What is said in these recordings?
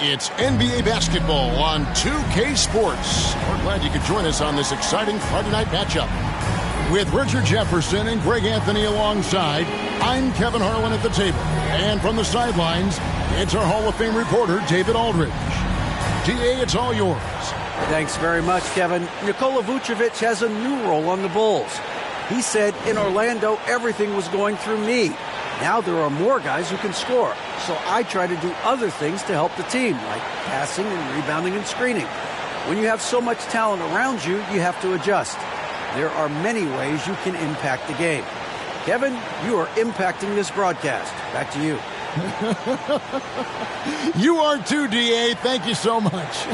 It's NBA basketball on 2K Sports. We're glad you could join us on this exciting Friday night matchup. With Richard Jefferson and Greg Anthony alongside, I'm Kevin Harlan at the table. And from the sidelines, it's our Hall of Fame reporter, David Aldridge. DA, it's all yours. Thanks very much, Kevin. Nikola Vucevic has a new role on the Bulls. He said, in Orlando, everything was going through me. Now there are more guys who can score, so I try to do other things to help the team, like passing and rebounding and screening. When you have so much talent around you, you have to adjust. There are many ways you can impact the game. Kevin, you are impacting this broadcast. Back to you. You are too, DA. Thank you so much.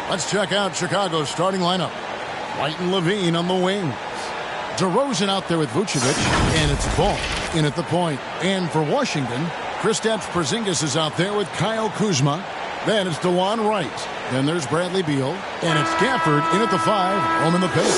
Let's check out Chicago's starting lineup. White and Levine on the wings. DeRozan out there with Vucevic, and it's Ball in at the point. And for Washington, Kristaps Porzingis is out there with Kyle Kuzma. Then it's DeLon Wright. Then there's Bradley Beal, and it's Gafford in at the 5, home in the paint.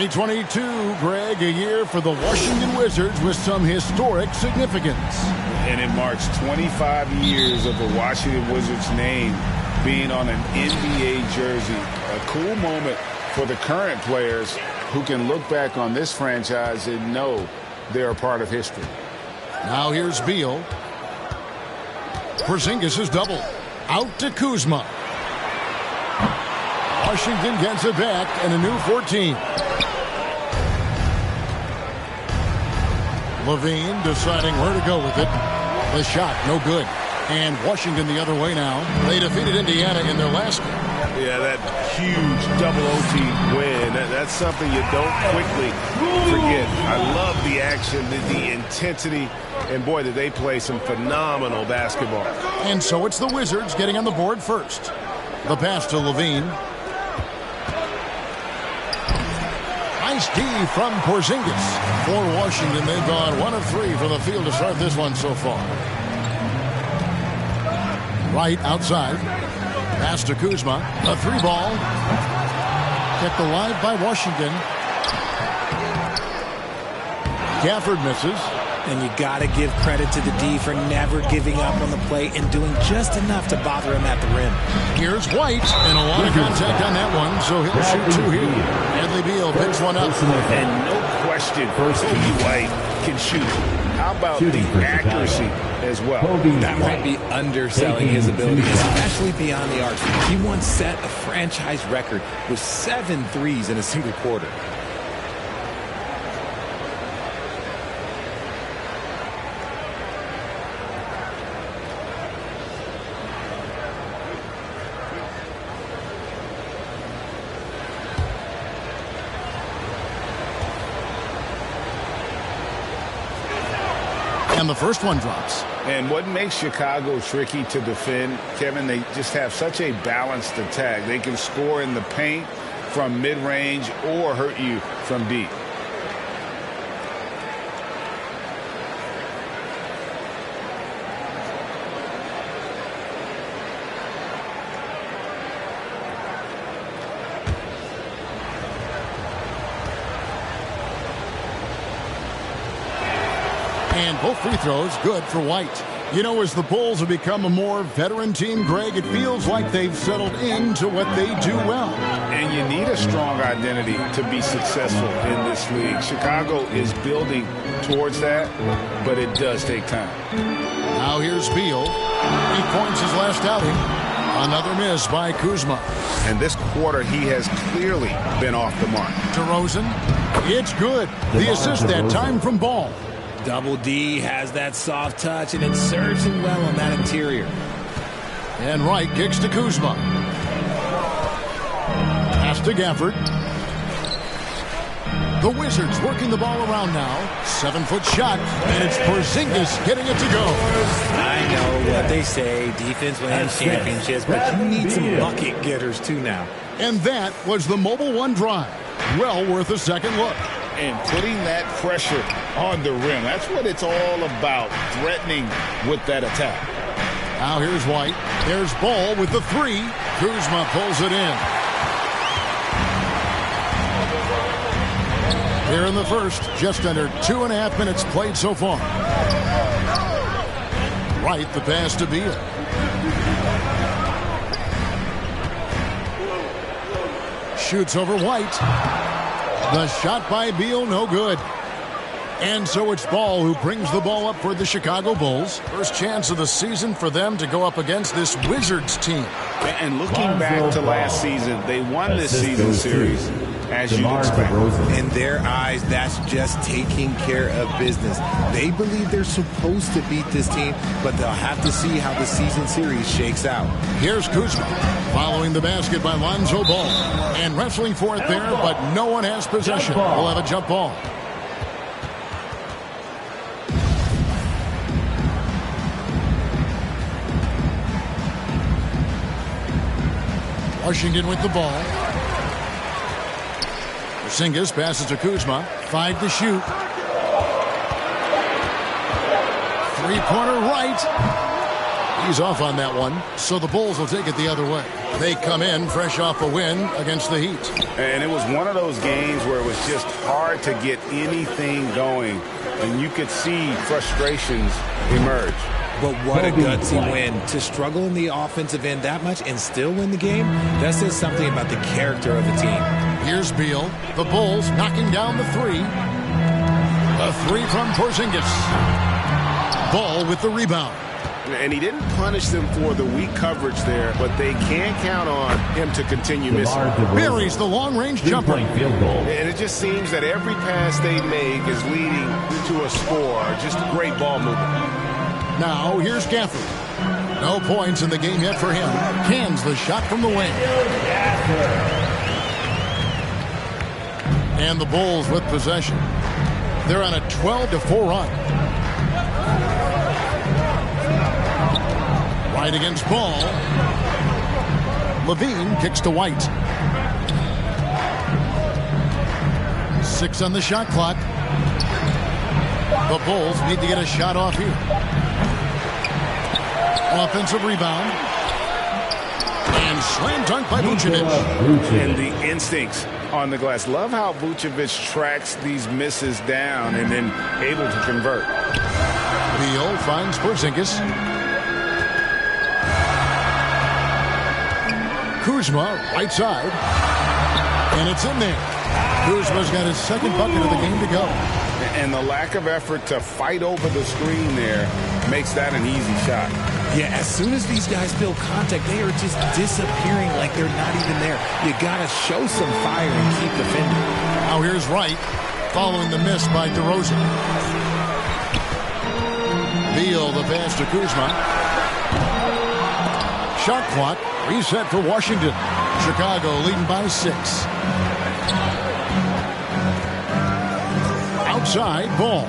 2022, Greg, a year for the Washington Wizards with some historic significance. And it marks 25 years of the Washington Wizards name being on an NBA jersey. A cool moment for the current players who can look back on this franchise and know they're a part of history. Now here's Beal. Porzingis is double. Out to Kuzma. Washington gets it back and a new 14. Levine deciding where to go with it. The shot, no good. And Washington the other way now. They defeated Indiana in their last game. Yeah, that huge double OT win. That's something you don't quickly forget. I love the action, the intensity, and boy, did they play some phenomenal basketball. And so it's the Wizards getting on the board first. The pass to Levine. Nice D from Porzingis. For Washington, they've gone 1 of 3 from the field to start this one so far. Right outside. Pass to Kuzma. A 3-ball. Kept alive by Washington. Gafford misses. And you got to give credit to the D for never giving up on the play and doing just enough to bother him at the rim. Here's White, and a lot of contact on that one, so he'll shoot 2 here. Bradley Beal picks one up. And no question, White can shoot. How about the accuracy as well? That might be underselling his ability, especially beyond the arc. He once set a franchise record with 7 threes in a single quarter. And the first one drops. And what makes Chicago tricky to defend, Kevin, they just have such a balanced attack. They can score in the paint from mid-range or hurt you from deep. And both free throws good for White. You know, as the Bulls have become a more veteran team, Greg, it feels like they've settled into what they do well. And you need a strong identity to be successful in this league. Chicago is building towards that, but it does take time. Now here's Beal. 8 points his last outing. Another miss by Kuzma. And this quarter, he has clearly been off the mark. DeRozan, it's good. The assist that time from Ball. Double D has that soft touch, and it serves him well on that interior. And Wright kicks to Kuzma. Pass to Gafford. The Wizards working the ball around now. 7-foot shot, and it's Porzingis getting it to go. I know what they say, defense wins championships, but you need some bucket getters too now. And that was the Mobile One drive. Well worth a second look. And putting that pressure on the rim. That's what it's all about, threatening with that attack. Now here's White. There's Ball with the 3. Kuzma pulls it in. Here in the first, just under 2.5 minutes played so far. Wright, the pass to Beal. shoots over White. The shot by Beal, no good. And so it's Ball who brings the ball up for the Chicago Bulls. First chance of the season for them to go up against this Wizards team. And looking back to last season, they won this season series, as you'd expect. In their eyes, that's just taking care of business. They believe they're supposed to beat this team, but they'll have to see how the season series shakes out. Here's Kuzma following the basket by Lonzo Ball. And wrestling for it there, but no one has possession. We'll have a jump ball. Washington with the ball. Porzingis passes to Kuzma. 5 to shoot. Three-pointer right. He's off on that one, so the Bulls will take it the other way. They come in fresh off a win against the Heat. And it was one of those games where it was just hard to get anything going, and you could see frustrations emerge. But what a gutsy win. To struggle in the offensive end that much and still win the game, that says something about the character of the team. Here's Beal. The Bulls knocking down the three. A three from Porzingis. Ball with the rebound. And he didn't punish them for the weak coverage there, but they can't count on him to continue missing. Buries the long-range jumper. And it just seems that every pass they make is leading to a score. Just great ball movement. Now, here's Gafford. No points in the game yet for him. Cans the shot from the wing. And the Bulls with possession. They're on a 12-4 run. White against Ball. Levine kicks to White. 6 on the shot clock. The Bulls need to get a shot off here. Offensive rebound. And slam dunk by Vucevic. And the instincts on the glass. Love how Vucevic tracks these misses down and then able to convert. Beal finds Porzingis. Kuzma, right side. And it's in there. Kuzma's got his second bucket of the game to go. And the lack of effort to fight over the screen there makes that an easy shot. Yeah, as soon as these guys feel contact, they are just disappearing like they're not even there. You got to show some fire and keep defending. Now here's Wright, following the miss by DeRozan. Beal, the pass to Kuzma. Shot clock reset for Washington. Chicago leading by 6. Outside, Ball.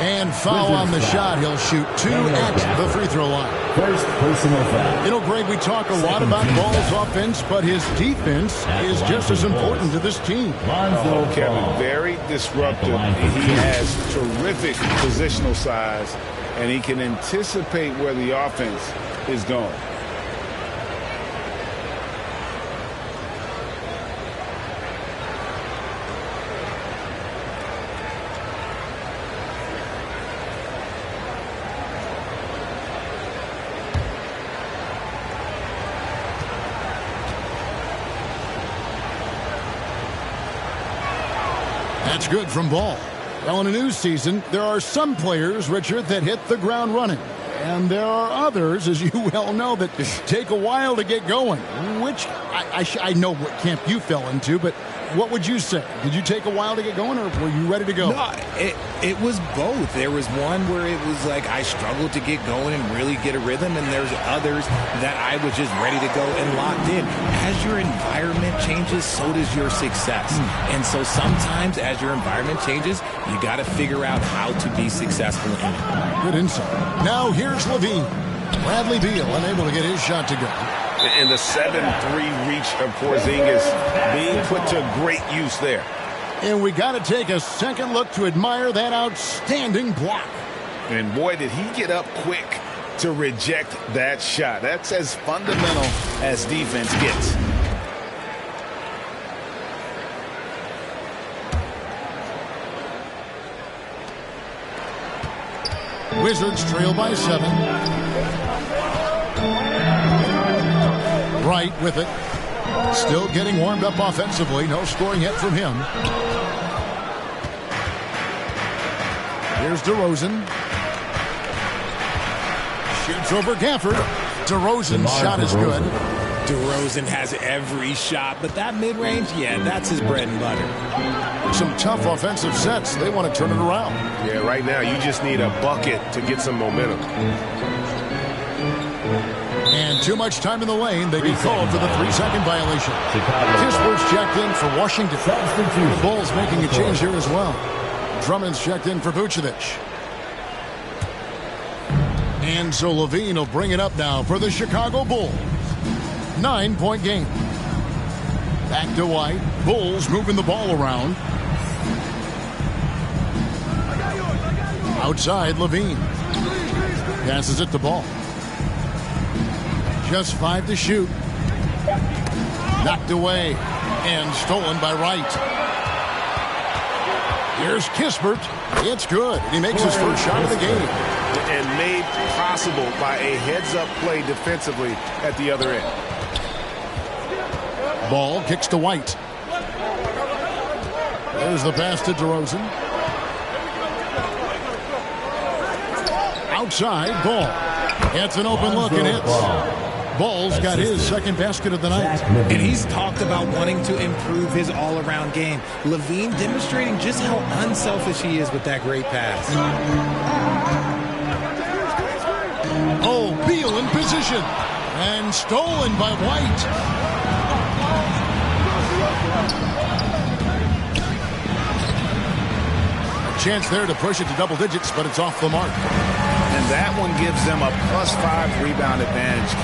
And foul on the shot. He'll shoot 2 at the free throw line. First personal foul. You know, Greg, we talk a lot about Ball's offense, but his defense is just as important to this team. Kevin, very disruptive. He has terrific positional size, and he can anticipate where the offense is going. That's good from Ball. Well, in a new season, there are some players, Richard, that hit the ground running. And there are others, as you well know, that take a while to get going, which I know what camp you fell into, but what would you say? Did you take a while to get going, or were you ready to go? No, it was both. There was one where it was like I struggled to get going and really get a rhythm, and there's others that I was just ready to go and locked in. As your environment changes, so does your success. And so sometimes as your environment changes, you got to figure out how to be successful in it. Good insight. Now here's Levine. Bradley Beal unable to get his shot to go. And the 7-3 reach of Porzingis being put to great use there. And we got to take a second look to admire that outstanding block. And boy, did he get up quick to reject that shot. That's as fundamental as defense gets. Wizards trail by 7. Wright with it. Still getting warmed up offensively. No scoring yet from him. Here's DeRozan. Shoots over Gafford. DeRozan's shot is good. DeRozan has every shot, but that mid-range, yeah, that's his bread and butter. Some tough offensive sets. They want to turn it around. Yeah, right now you just need a bucket to get some momentum. And too much time in the lane. They get called for the 3-second violation. Kispert's checked in for Washington. The Bulls making a change here as well. Drummond's checked in for Vucevic. And so Levine will bring it up now for the Chicago Bulls. 9-point game. Back to White. Bulls moving the ball around. Outside, Levine. Passes it to Ball. Just 5 to shoot. Knocked away. And stolen by Wright. Here's Kispert. It's good. He makes his first shot of the game. And made possible by a heads-up play defensively at the other end. Ball kicks to White. There's the pass to DeRozan. Outside, Ball. It's an open look and hits. Ball's got his second basket of the night. And he's talked about wanting to improve his all-around game. Levine demonstrating just how unselfish he is with that great pass. Oh, Beal in position. And stolen by White. Chance there to push it to double digits, but it's off the mark. And that one gives them a +5 rebound advantage.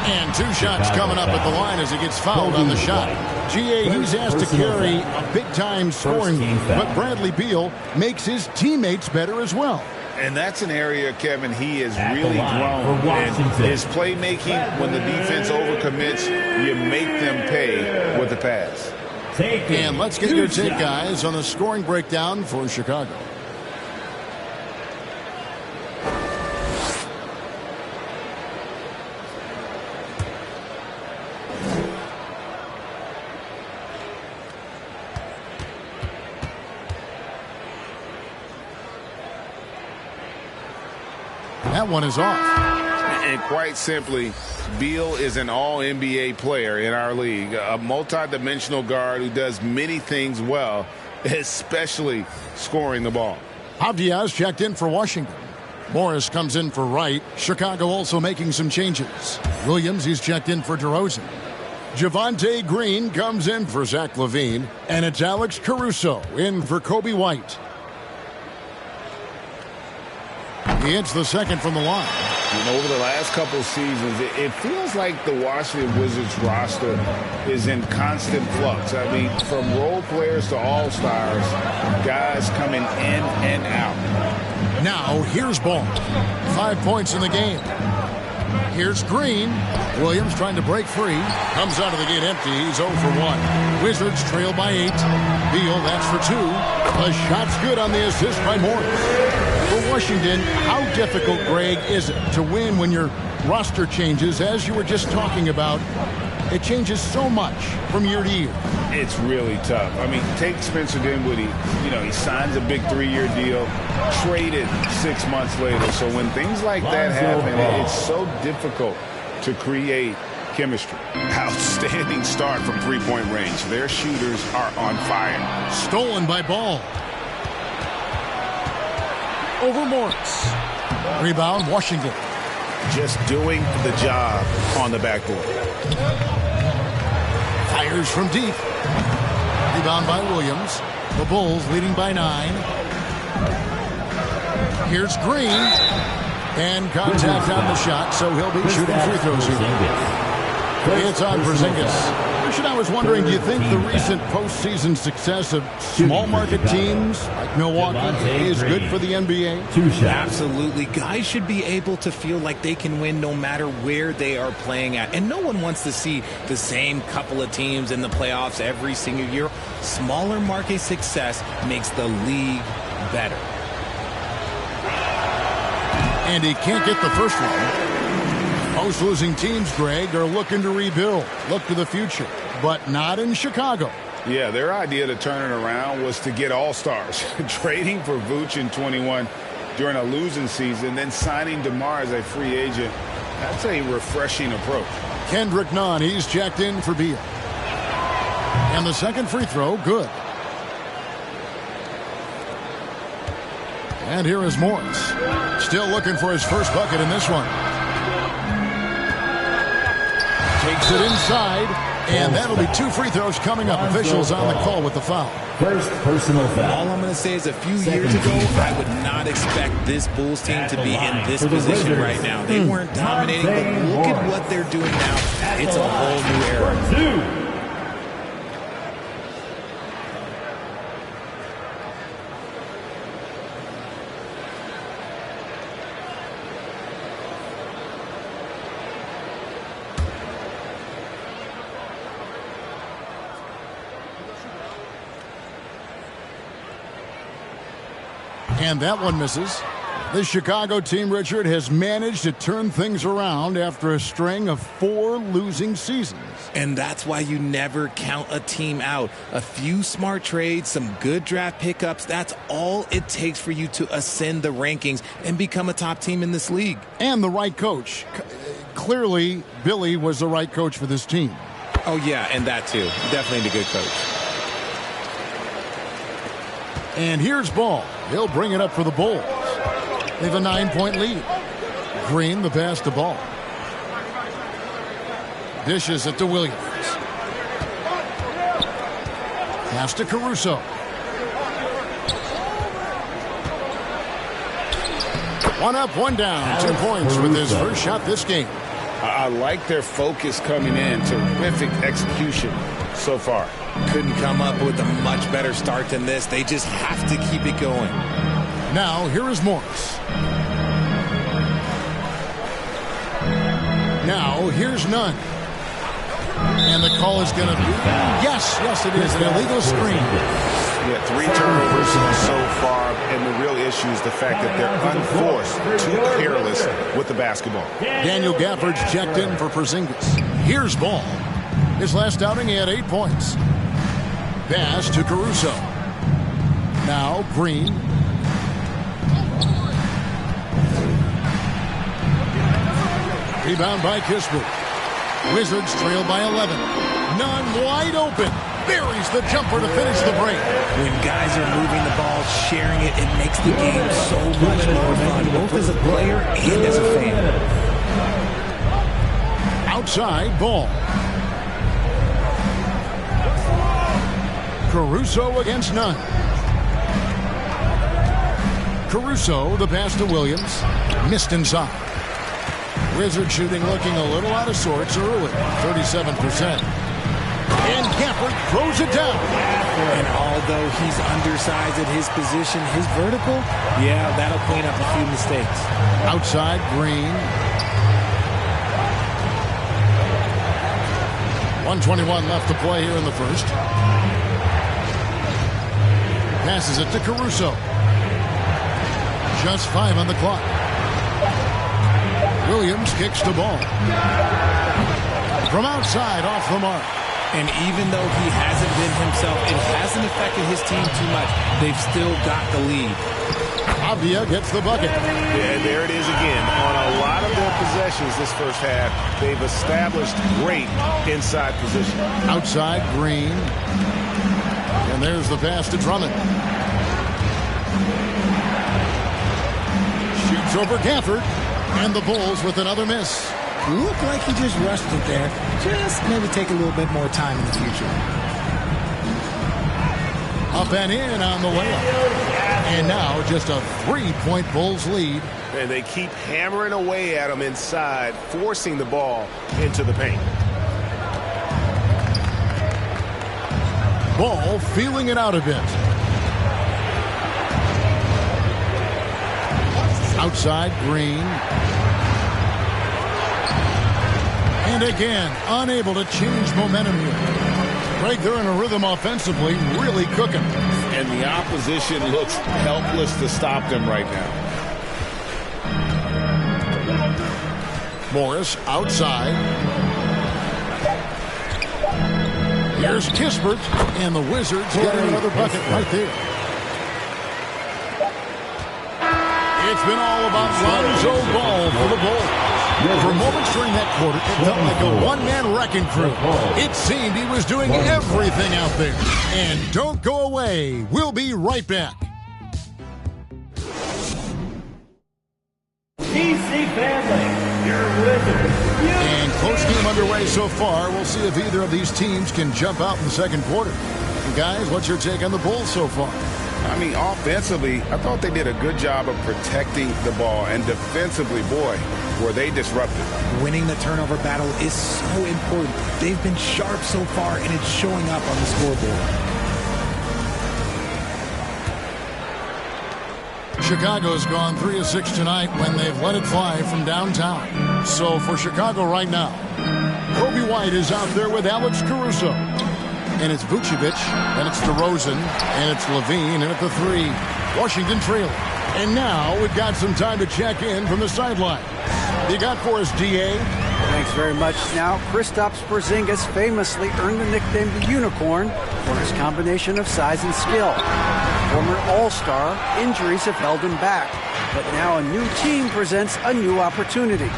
And 2 shots coming up at the line as he gets fouled on the shot. G.A., he's asked to carry a big-time scoring, but Bradley Beal makes his teammates better as well. And that's an area, Kevin, he has really grown. And his playmaking, when the defense overcommits, you make them pay with the pass. And let's get your take, guys, on the scoring breakdown for Chicago. That one is off. And quite simply, Beal is an all-NBA player in our league, a multi-dimensional guard who does many things well, especially scoring the ball. Diaz checked in for Washington. Morris comes in for Wright. Chicago also making some changes. Williams, he's checked in for DeRozan. Javonte Green comes in for Zach LaVine. And it's Alex Caruso in for Kobe White. He hits the second from the line. You know, over the last couple of seasons, it feels like the Washington Wizards roster is in constant flux. I mean, from role players to all-stars, guys coming in and out. Now, here's Ball. 5 points in the game. Here's Green. Williams trying to break free. Comes out of the gate empty. He's 0 for 1. Wizards trail by 8. Beal, that's for 2. A shot's good on the assist by Morris. For Washington, how difficult, Greg, is it to win when your roster changes, as you were just talking about? It changes so much from year to year. It's really tough. I mean, take Spencer Dinwiddie. You know, he signs a big 3-year deal, traded 6 months later. So when things like that happen, it's so difficult to create chemistry. Outstanding start from three-point range. Their shooters are on fire. Stolen by Ball. Over Morris. Rebound, Washington. Just doing the job on the backboard. Fires from deep. Rebound by Williams. The Bulls leading by 9. Here's Green. And contact on the shot, so he'll be shooting free throws here. It's on Porzingis. I was wondering, do you think the recent postseason success of small market teams like Milwaukee is good for the NBA? Absolutely. Guys should be able to feel like they can win no matter where they are playing at. And no one wants to see the same couple of teams in the playoffs every single year. Smaller market success makes the league better. And he can't get the first one. Most losing teams, Greg, are looking to rebuild, look to the future, but not in Chicago. Yeah, their idea to turn it around was to get all-stars. Trading for Vooch in 21 during a losing season, then signing DeMar as a free agent. That's a refreshing approach. Kendrick Nunn, he's checked in for Beal. And the second free throw, good. And here is Morris. Still looking for his first bucket in this one. Takes it inside, and that'll be 2 free throws coming up. Officials on the call with the foul. First personal foul. All I'm going to say is a few years ago, I would not expect this Bulls team to be in this position right now. They weren't dominating, but look at what they're doing now. It's a whole new era. And that one misses. The Chicago team, Richard, has managed to turn things around after a string of 4 losing seasons. And that's why you never count a team out. A few smart trades, some good draft pickups, that's all it takes for you to ascend the rankings and become a top team in this league. And the right coach. Clearly, Billy was the right coach for this team. Oh, yeah, and that too. Definitely a good coach. And here's Ball. He'll bring it up for the Bulls. They have a 9-point lead. Green, the pass to Ball. Dishes it to Williams. Pass to Caruso. One up, one down. 2 points with his first shot this game. I like their focus coming in. Terrific execution so far. Couldn't come up with a much better start than this. They just have to keep it going. Now, here is Morris. Now, here's Nunn. And the call is going to be, yes, it is, an illegal screen. Yeah, 3 turnovers so far, and the real issue is the fact that they're unforced, too careless with the basketball. Daniel Gafford's checked in for Porzingis. Here's Ball. His last outing, he had 8 points. Pass to Caruso. Now Green. Rebound by Kispert. Wizards trail by 11. Nunn wide open. Buries the jumper to finish the break. When guys are moving the ball, sharing it, it makes the game so much more fun, both as a player and as a fan. Outside Ball. Caruso against Nunn. Caruso, the pass to Williams. Missed inside. Wizard shooting looking a little out of sorts early. 37%. And Gafford throws it down. And although he's undersized at his position, his vertical, yeah, that'll clean up a few mistakes. Outside Green. 1:21 left to play here in the first. Passes it to Caruso. Just 5 on the clock. Williams kicks the ball. From outside, off the mark. And even though he hasn't been himself, it hasn't affected his team too much. They've still got the lead. Avdia gets the bucket. Yeah, there it is again. On a lot of their possessions this first half, they've established great inside position. Outside, Green. And there's the pass to Drummond. Shoots over Gafford. And the Bulls with another miss. Looked like he just rushed it there. Just maybe take a little bit more time in the future. Up and in on the layup. And now just a 3-point Bulls lead. And they keep hammering away at him inside, forcing the ball into the paint. Ball feeling it out a bit. Outside, Green. And again, unable to change momentum here. Greg, they're in a rhythm offensively, really cooking. And the opposition looks helpless to stop them right now. Morris outside. Here's Kispert, and the Wizards get another bucket right there. It's been all about Lonzo Ball for the Bulls. For moments during that quarter, it felt like a one-man wrecking crew. It seemed he was doing everything out there. And don't go away. We'll be right back. DC family, your Wizards. And close game underway so far. We'll see if either of these teams can jump out in the second quarter. And guys, what's your take on the Bulls so far? I mean, offensively, I thought they did a good job of protecting the ball. And defensively, boy, were they disruptive. Winning the turnover battle is so important. They've been sharp so far, and it's showing up on the scoreboard. Chicago's gone 3 of 6 tonight when they've let it fly from downtown. So for Chicago right now, Kobe White is out there with Alex Caruso. And it's Vucevic, and it's DeRozan, and it's Levine, and at the 3, Washington trailing. And now we've got some time to check in from the sideline. You got for us, D.A.? Thanks very much. Now, Kristaps Porzingis famously earned the nickname the Unicorn for his combination of size and skill. Former All-Star, injuries have held him back. But now a new team presents a new opportunity.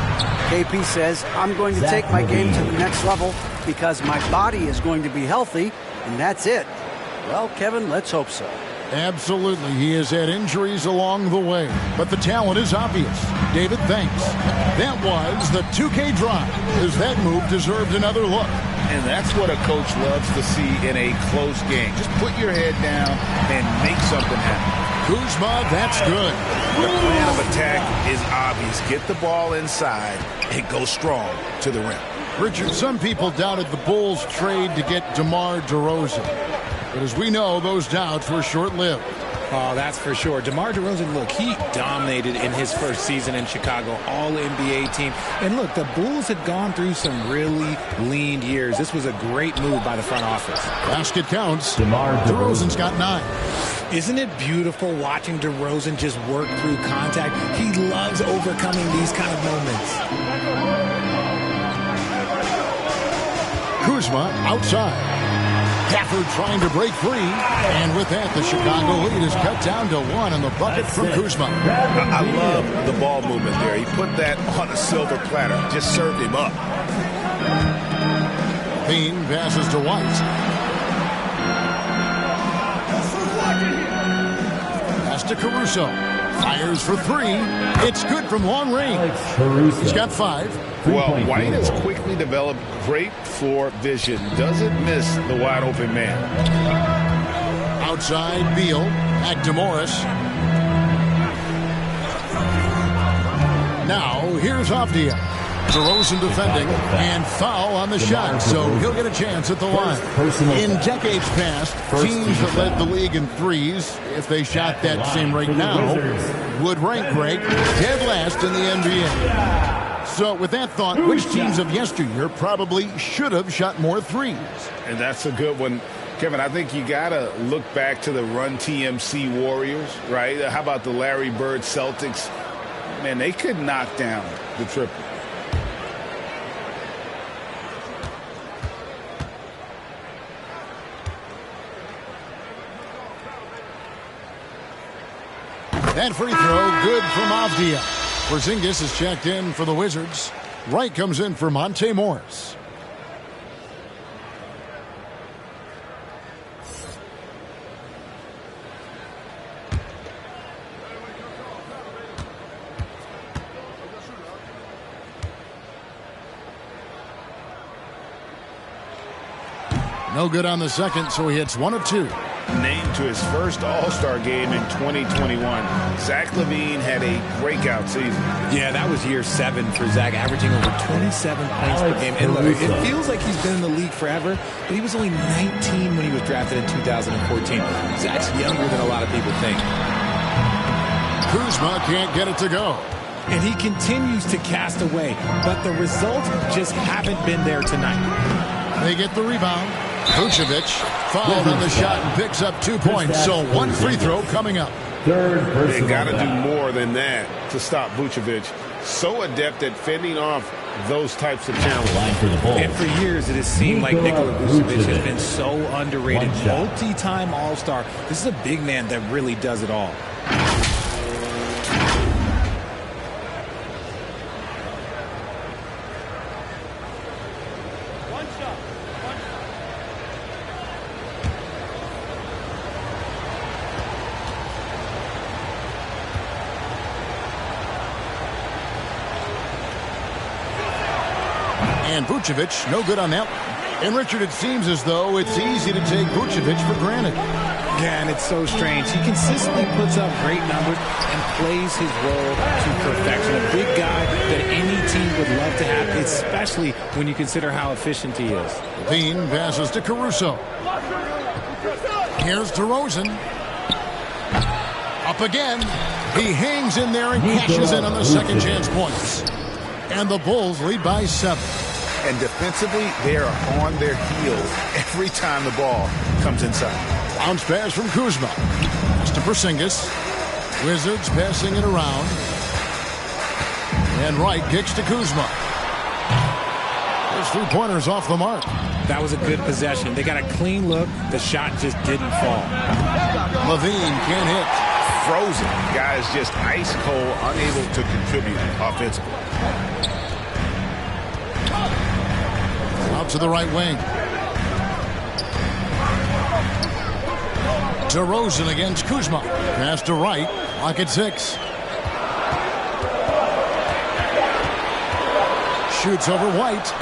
KP says, I'm going to take my game to the next level because my body is going to be healthy, and that's it. Well, Kevin, let's hope so. Absolutely. He has had injuries along the way, but the talent is obvious. David, thanks. That was the 2K drive, as that move deserved another look. And that's what a coach loves to see in a close game. Just put your head down and make something happen. Kuzma, that's good. The plan of attack is obvious. Get the ball inside and go strong to the rim. Richard, some people doubted the Bulls' trade to get DeMar DeRozan. But as we know, those doubts were short-lived. Oh, that's for sure. DeMar DeRozan, look, he dominated in his first season in Chicago, all-NBA team. And look, the Bulls had gone through some really lean years. This was a great move by the front office. Basket counts. DeRozan's got 9. Isn't it beautiful watching DeRozan just work through contact? He loves overcoming these kind of moments. Kuzma outside. Gafford trying to break free. And with that, the Chicago lead is cut down to 1 on the bucket from Kuzma. I love the ball movement there. He put that on a silver platter. Just served him up. Bean passes to White. Pass to Caruso. Fires for 3. It's good from long range. He's got 5. Well, White has quickly developed great floor vision. Doesn't miss the wide open man. Outside, Beal. Back to Morris. Now, here's Avdia. DeRozan defending, and foul on the shot, so he'll get a chance at the line. In decades past, teams that led the league in threes, if they shot that same rate now, would rank Greg dead last in the NBA. So with that thought, which teams of yesteryear probably should have shot more threes? And that's a good one. Kevin, I think you got to look back to the Run TMC Warriors, right? How about the Larry Bird Celtics? Man, they could knock down the triple. That free throw, good from Avdia. Porzingis is checked in for the Wizards. Wright comes in for Monte Morris. No good on the second, so he hits 1 of 2. Named to his first All-Star game in 2021. Zach LaVine had a breakout season. Yeah, that was year 7 for Zach, averaging over 27 points per game. And look, it feels like he's been in the league forever, but he was only 19 when he was drafted in 2014. Zach's younger than a lot of people think. Kuzma can't get it to go. And he continues to cast away, but the results just haven't been there tonight. They get the rebound. Vucevic fouled on the shot and picks up 2 points. So 1 free throw coming up. They got to do more than that to stop Vucevic. So adept at fending off those types of challenges. And for years, it has seemed like Nikola Vucevic has been so underrated. Multi-time All-Star. This is a big man that really does it all. And Vucevic, no good on that. And Richard, it seems as though it's easy to take Vucevic for granted. Yeah, and it's so strange. He consistently puts up great numbers and plays his role to perfection. A big guy that any team would love to have, especially when you consider how efficient he is. Levine passes to Caruso. Here's DeRozan. Up again. He hangs in there and cashes in on the second chance points. And the Bulls lead by 7. And defensively, they are on their heels every time the ball comes inside. Bounce pass from Kuzma. Pass to Porzingis. Wizards passing it around. And Wright kicks to Kuzma. There's 3-pointers off the mark. That was a good possession. They got a clean look. The shot just didn't fall. Levine can't hit. Frozen. Guys just ice cold, unable to contribute offensively. Out to the right wing. DeRozan against Kuzma. Pass to Wright. Lock at 6. Shoots over White.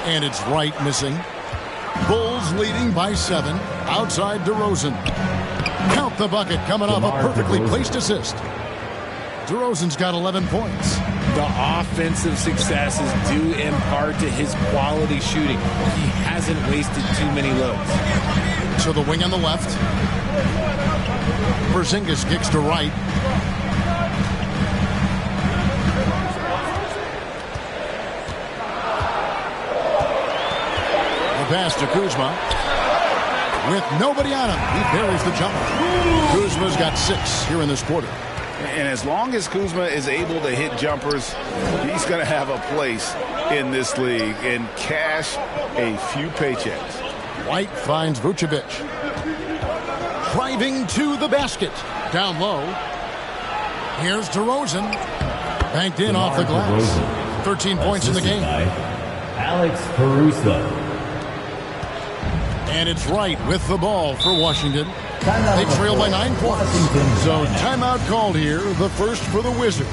And it's Wright missing. Bulls leading by 7. Outside DeRozan. Count the bucket coming off a perfectly placed assist. DeRozan's got 11 points. The offensive successes due in part to his quality shooting. He hasn't wasted too many looks. To the wing on the left. Porzingis kicks to Wright. The pass to Kuzma. With nobody on him, he buries the jumper. Kuzma's got 6 here in this quarter. And as long as Kuzma is able to hit jumpers, he's going to have a place in this league and cash a few paychecks. White finds Vucevic. Driving to the basket. Down low. Here's DeRozan. Banked in off the glass. 13 points in the game. Alex Caruso. And it's Wright with the ball for Washington. They trail by 9 points. So timeout called here, the first for the Wizards.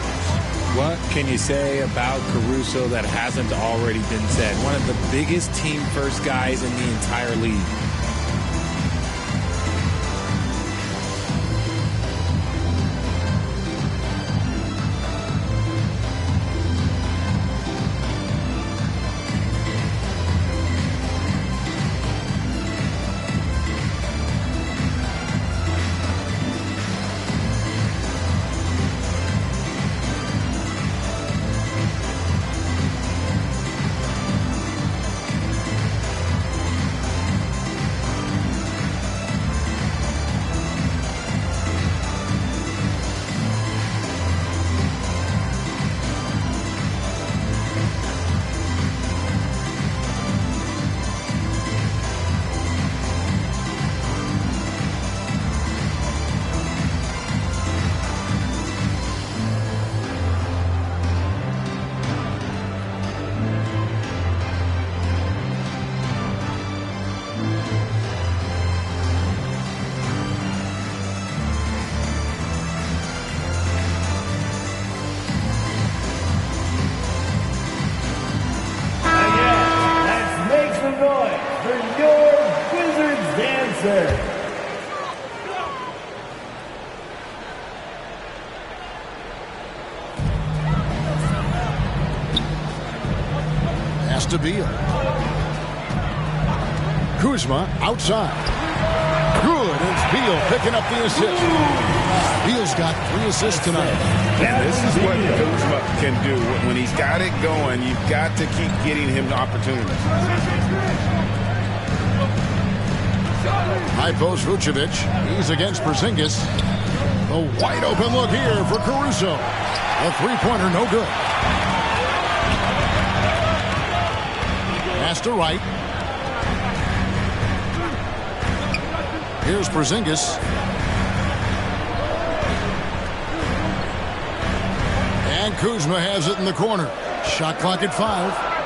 What can you say about Caruso that hasn't already been said? One of the biggest team-first guys in the entire league. To Beal. Kuzma outside. Good. It's Beal picking up the assist. Beal's got 3 assists tonight. And this is what Kuzma can do. When he's got it going, you've got to keep getting him opportunities. High post Vucevic. He's against Porzingis. A wide open look here for Caruso. A 3-pointer, no good. Pass to Wright. Here's Porzingis. And Kuzma has it in the corner. Shot clock at 5.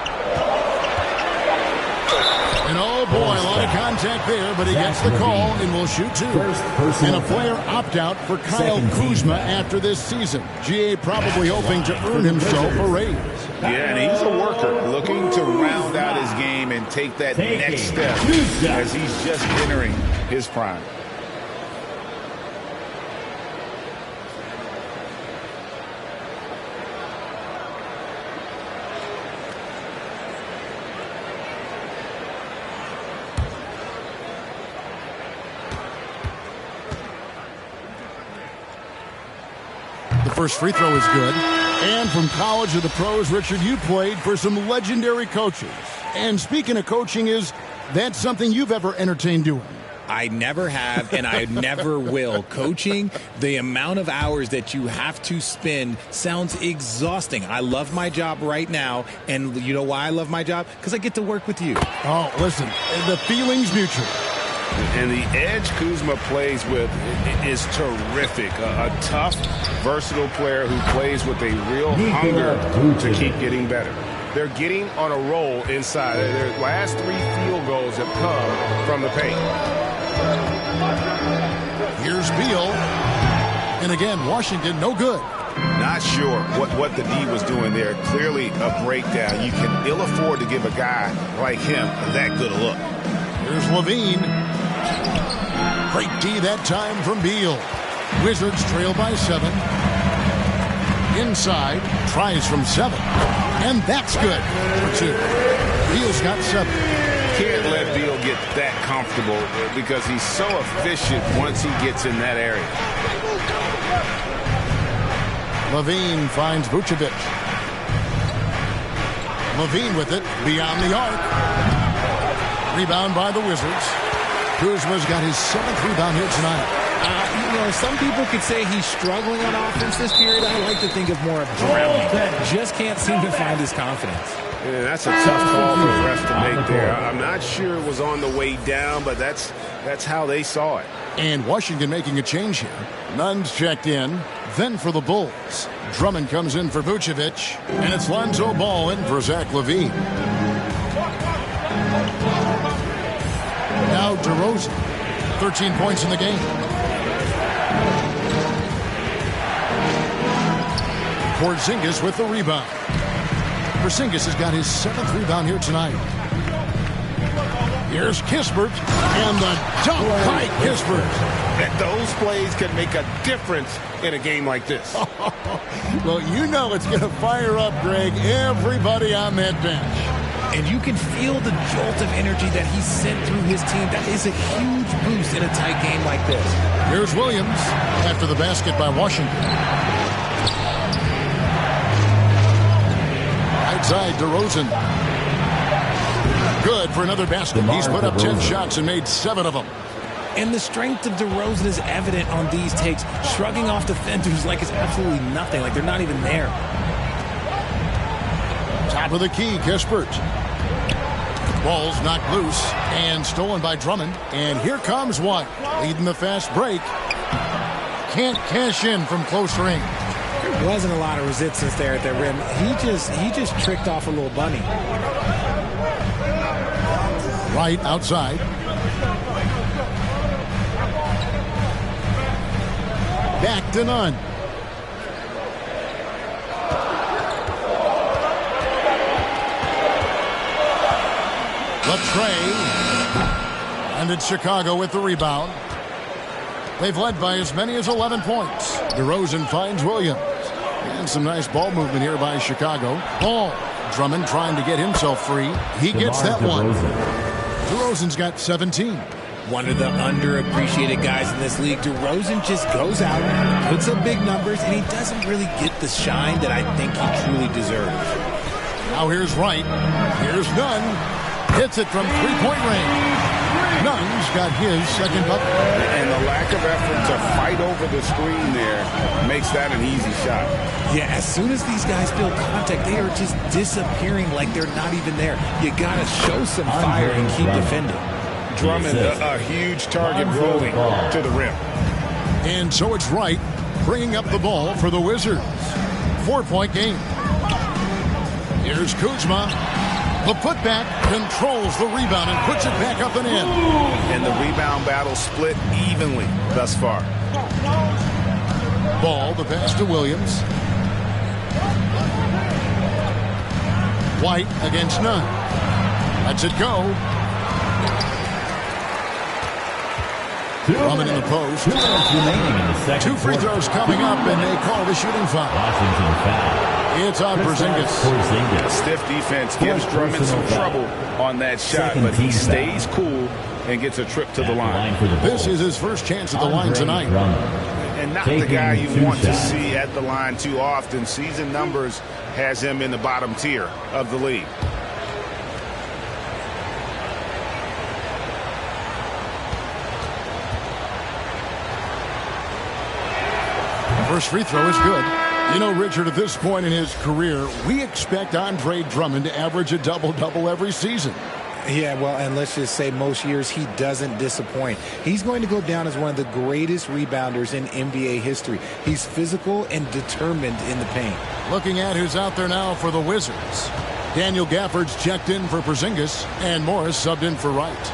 And oh boy, a lot of contact there, but he gets the call and will shoot 2. And a player opt-out for Kyle Kuzma after this season. GA probably hoping to earn himself a raise. Yeah, and he's a worker, looking to round out his game and take that next step as he's just entering his prime. First free throw is good. And from college to the pros, Richard, you played for some legendary coaches. And speaking of coaching, is that something you've ever entertained doing? I never have, and I never will. Coaching, the amount of hours that you have to spend sounds exhausting. I love my job right now, and you know why I love my job? Because I get to work with you. Oh, listen, the feeling's mutual. And the edge Kuzma plays with is terrific. A tough, versatile player who plays with a real hunger to keep getting better. They're getting on a roll inside. Their last 3 field goals have come from the paint. Here's Beal. And again, Washington, no good. Not sure what the D was doing there. Clearly a breakdown. You can ill afford to give a guy like him that good a look. Here's Levine. Great D that time from Beal. Wizards trail by 7. Inside, tries from 7. And that's good for 2. Beal's got 7. Can't let Beal get that comfortable because he's so efficient once he gets in that area. Levine finds Vucevic. Levine with it beyond the arc. Rebound by the Wizards. Kuzma's got his 7th rebound here tonight. Some people could say he's struggling on offense this period. I like to think of more of drowning. Just can't seem to find his confidence. Yeah, that's a tough call for the refs to make there. I'm not sure it was on the way down, but that's how they saw it. And Washington making a change here. Nunn's checked in. Then for the Bulls, Drummond comes in for Vucevic, and it's Lonzo Ball in for Zach LaVine. Now DeRozan, 13 points in the game. Porzingis with the rebound. Porzingis has got his 7th rebound here tonight. Here's Kispert, and the dunk by Kispert. And those plays can make a difference in a game like this. Well, you know it's going to fire up, Greg, everybody on that bench. And you can feel the jolt of energy that he sent through his team. That is a huge boost in a tight game like this. Here's Williams after the basket by Washington. Right side, DeRozan. Good for another basket. He's put up 10 shots and made 7 of them. And the strength of DeRozan is evident on these takes. Shrugging off defenders like it's absolutely nothing, like they're not even there. Top of the key, Kispert. Ball's knocked loose and stolen by Drummond. And here comes one, leading the fast break. Can't cash in from close range. There wasn't a lot of resistance there at the rim. He just tricked off a little bunny. Right outside. Back to Nunn. Latrey. And it's Chicago with the rebound. They've led by as many as 11 points. DeRozan finds Williams. And some nice ball movement here by Chicago. Ball. Drummond trying to get himself free. He gets that one. DeRozan's got 17. One of the underappreciated guys in this league. DeRozan just goes out, puts up big numbers, and he doesn't really get the shine that I think he truly deserves. Now here's Wright. Here's Nunn. Hits it from three-point range. Nunn's got his second bucket. And the lack of effort to fight over the screen there makes that an easy shot. Yeah, as soon as these guys feel contact, they are just disappearing like they're not even there. You got to show some fire and keep defending. Drummond, a huge target rolling to the rim. And so it's Wright bringing up the ball for the Wizards. 4-point game. Here's Kuzma. The putback controls the rebound and puts it back up and in. And the rebound battle split evenly thus far. Ball, the pass to Williams. White against Nunn. Lets it go. Drummond in the post. 2 minutes remaining in the second 2 free throws coming up, and they call the shooting foul. Washington foul. It's on Porzingis. Stiff defense gives Drummond some trouble on that shot, but he stays cool and gets a trip to the line. This is his first chance at the line tonight. And not the guy you want to see at the line too often. Season numbers has him in the bottom tier of the league. First free throw is good. You know, Richard, at this point in his career, we expect Andre Drummond to average a double-double every season. Yeah, well, and let's just say most years he doesn't disappoint. He's going to go down as one of the greatest rebounders in NBA history. He's physical and determined in the paint. Looking at who's out there now for the Wizards. Daniel Gafford's checked in for Porzingis, and Morris subbed in for Wright.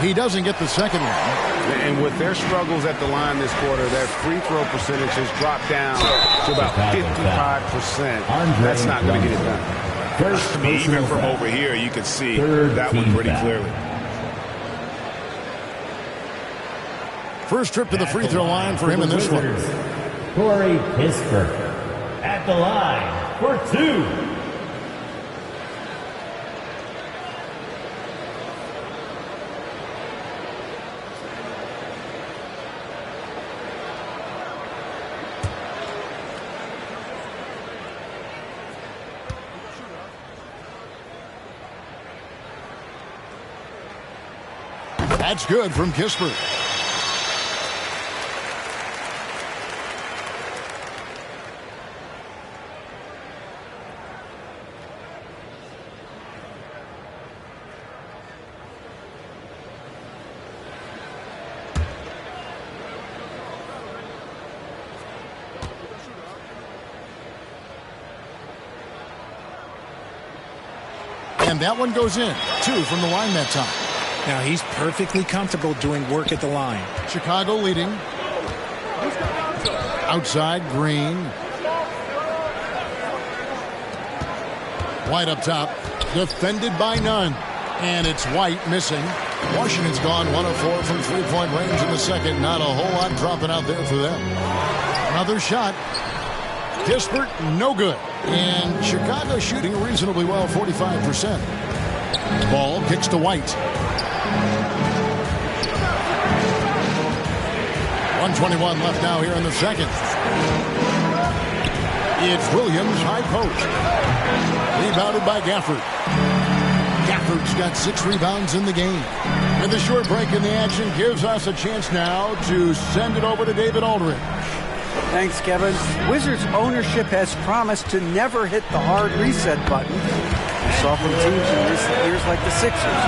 He doesn't get the second one. And with their struggles at the line this quarter, their free throw percentage has dropped down to about 55%. That's not going to get it done. Even from over here, you can see that one pretty clearly. First trip to the free throw line for him in this one. Corey Kispert at the line for 2. That's good from Kispert. And that one goes in. 2 from the line that time. Now he's perfectly comfortable doing work at the line. Chicago leading. Outside, Green. White up top. Defended by Nunn. And it's White missing. Washington's gone 1 of 4 from three-point range in the second. Not a whole lot dropping out there for them. Another shot. Kispert, no good. And Chicago shooting reasonably well, 45%. Ball kicks to White. 1:21 left now here in the second. It's Williams, high post. Rebounded by Gafford. Gafford's got 6 rebounds in the game. And the short break in the action gives us a chance now to send it over to David Aldridge. Thanks, Kevin. Wizards ownership has promised to never hit the hard reset button. We saw from teams in recent years like the Sixers.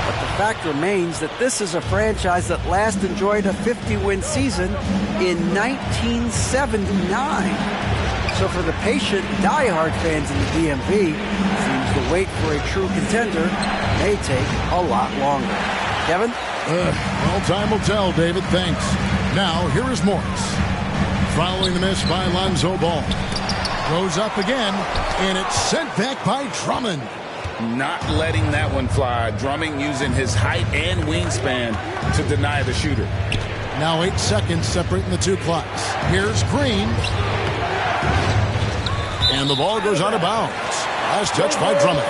But the fact remains that this is a franchise that last enjoyed a 50-win season in 1979. So for the patient, die-hard fans in the DMV, it seems the wait for a true contender may take a lot longer. Kevin? Well, time will tell, David. Thanks. Now, here is Morris. Following the miss by Lonzo Ball. Goes up again, and it's sent back by Drummond. Not letting that one fly. Drummond using his height and wingspan to deny the shooter. Now 8 seconds separating the two clocks. Here's Green. And the ball goes out of bounds. Last touch by Drummond.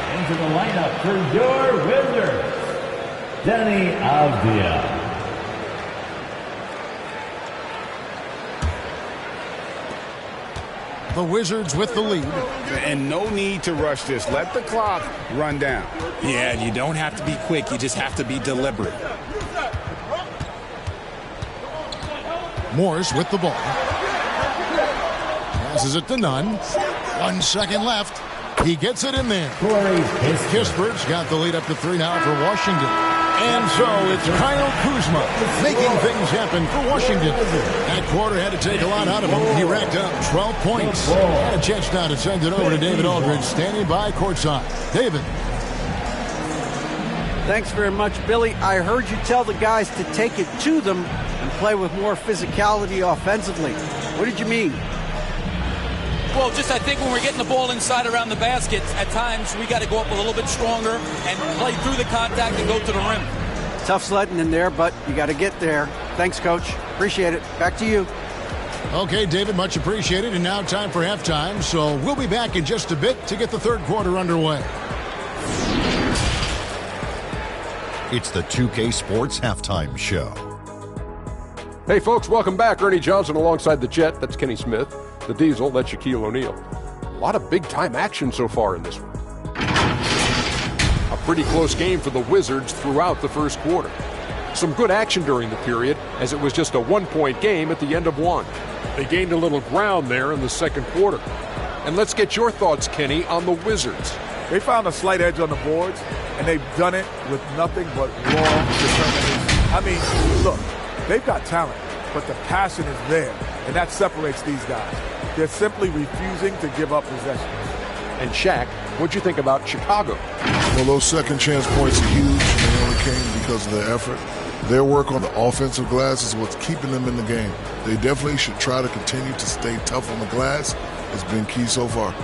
And into the lineup for your Wizards, Deni Avdija. The Wizards with the lead. And no need to rush this. Let the clock run down. Yeah, you don't have to be quick. You just have to be deliberate. Morris with the ball. Passes it to Nunn. 1 second left. He gets it in there. Kispert's got the lead up to 3 now for Washington. And so it's Kyle Kuzma making things happen for Washington. That quarter had to take a lot out of him. He racked up 12 points. And a chance now to send it over to David Aldridge, standing by courtside. David. Thanks very much, Billy. I heard you tell the guys to take it to them and play with more physicality offensively. What did you mean? Well, just I think when we're getting the ball inside around the basket, at times we got to go up a little bit stronger and play through the contact and go to the rim. Tough sledding in there, but you got to get there. Thanks, Coach. Appreciate it. Back to you. Okay, David, much appreciated. And now time for halftime. So we'll be back in just a bit to get the third quarter underway. It's the 2K Sports Halftime Show. Hey, folks, welcome back. Ernie Johnson alongside the Jet. That's Kenny Smith. The Diesel, that's Shaquille O'Neal. A lot of big-time action so far in this one. A pretty close game for the Wizards throughout the first quarter. Some good action during the period, as it was just a one-point game at the end of one. They gained a little ground there in the second quarter. And let's get your thoughts, Kenny, on the Wizards. They found a slight edge on the boards, and they've done it with nothing but raw determination. I mean, look, they've got talent, but the passion is there, and that separates these guys. They're simply refusing to give up possession. And Shaq, what'd you think about Chicago? Well, those second chance points are huge, and they only came because of their effort. Their work on the offensive glass is what's keeping them in the game. They definitely should try to continue to stay tough on the glass. It's been key so far.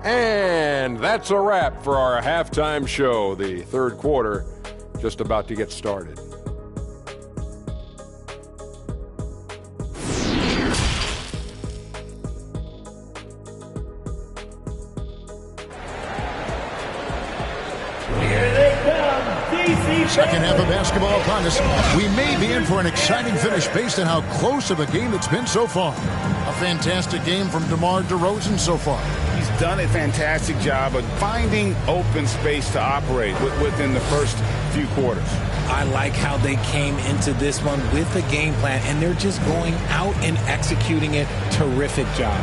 And that's a wrap for our halftime show. The third quarter just about to get started. Second half of basketball upon us. We may be in for an exciting finish based on how close of a game it's been so far. A fantastic game from DeMar DeRozan so far. He's done a fantastic job of finding open space to operate within the first few quarters. I like how they came into this one with a game plan, and they're just going out and executing it. Terrific job.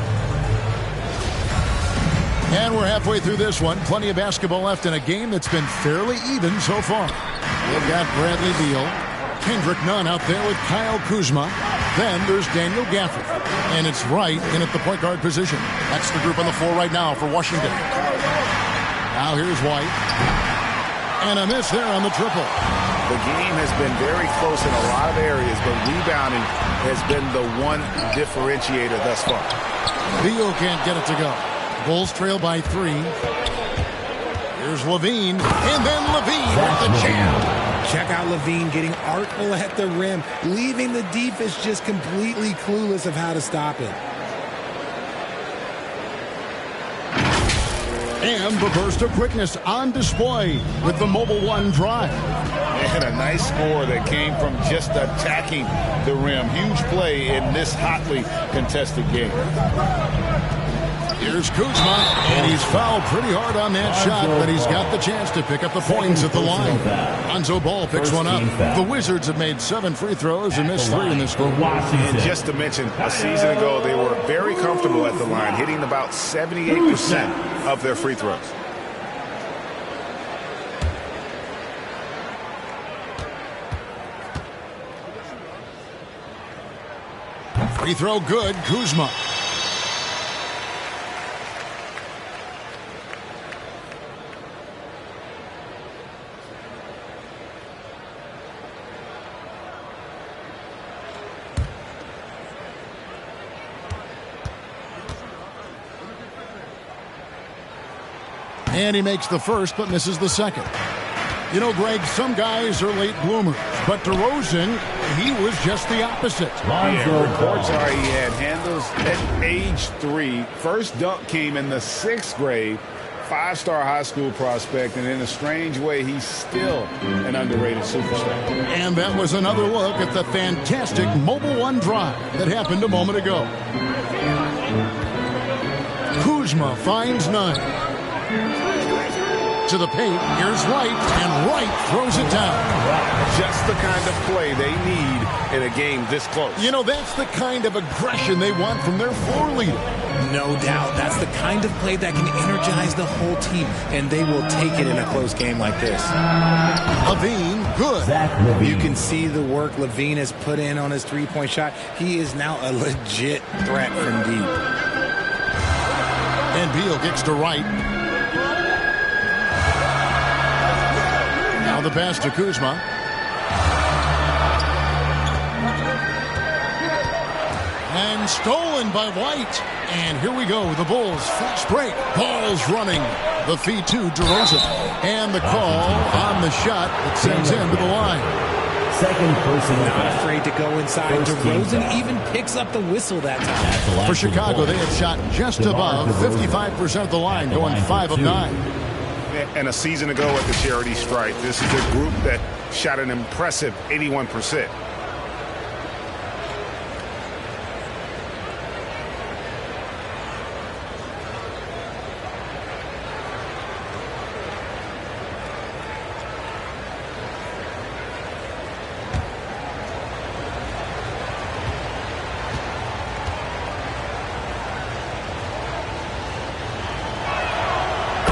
And we're halfway through this one. Plenty of basketball left in a game that's been fairly even so far. They've got Bradley Beal, Kendrick Nunn out there with Kyle Kuzma. Then there's Daniel Gafford. And it's Wright in at the point guard position. That's the group on the floor right now for Washington. Now here's White. And a miss there on the triple. The game has been very close in a lot of areas, but rebounding has been the one differentiator thus far. Beal can't get it to go. Bulls trail by 3. Here's Levine, and then Levine with the jam. Check out Levine getting artful at the rim, leaving the defense just completely clueless of how to stop it. And the burst of quickness on display with the Mobile One drive. And a nice score that came from just attacking the rim. Huge play in this hotly contested game. Here's Kuzma, and he's fouled pretty hard on that shot, but he's got the chance to pick up the points at the line. Lonzo Ball picks one up. The Wizards have made 7 free throws and missed 3 in this game. And just to mention, a season ago, they were very comfortable at the line, hitting about 78% of their free throws. Free throw good, Kuzma. And he makes the first, but misses the second. You know, Greg, some guys are late bloomers, but DeRozan, he was just the opposite. Yeah, reports are he had handles at age 3. First dunk came in the 6th grade. 5-star high school prospect, and in a strange way, he's still an underrated superstar. And that was another look at the fantastic Mobile One drive that happened a moment ago. Kuzma finds 9. To the paint, here's Wright, and Wright throws it down. Just the kind of play they need in a game this close. You know, that's the kind of aggression they want from their floor leader. No doubt. That's the kind of play that can energize the whole team, and they will take it in a close game like this. Levine, good. You can see the work Levine has put in on his three-point shot. He is now a legit threat from deep. And Beal gets to Wright. Now the pass to Kuzma. And stolen by White. And here we go. The Bulls fast break. Ball's running. The feed to DeRozan. And the call on the shot that sends him to the line. Second personal. Not afraid to go inside. DeRozan even picks up the whistle that time. For Chicago, they had shot just above 55% of the line, going 5 of 9. And a season ago at the charity stripe, this is a group that shot an impressive 81%.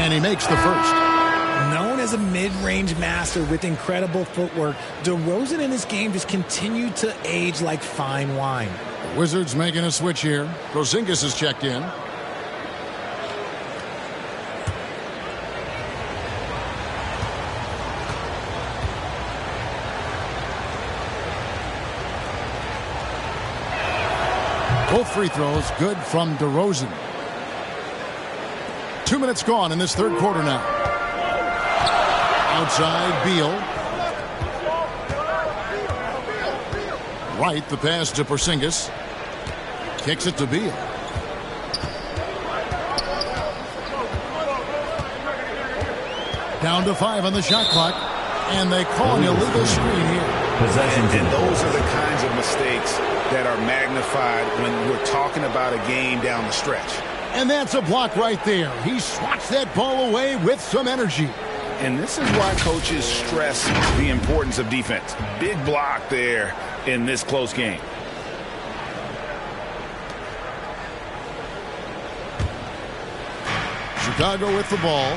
And he makes the first. Known as a mid-range master with incredible footwork, DeRozan in his game just continued to age like fine wine. The Wizards making a switch here. Porzingis is checked in. Both free throws good from DeRozan. 2 minutes gone in this third quarter now. Outside, Beal. Right, the pass to Porzingis. Kicks it to Beal. Down to 5 on the shot clock. And they call an illegal screen here. And those are the kinds of mistakes that are magnified when we're talking about a game down the stretch. And that's a block right there. He swats that ball away with some energy. And this is why coaches stress the importance of defense. Big block there in this close game. Chicago with the ball.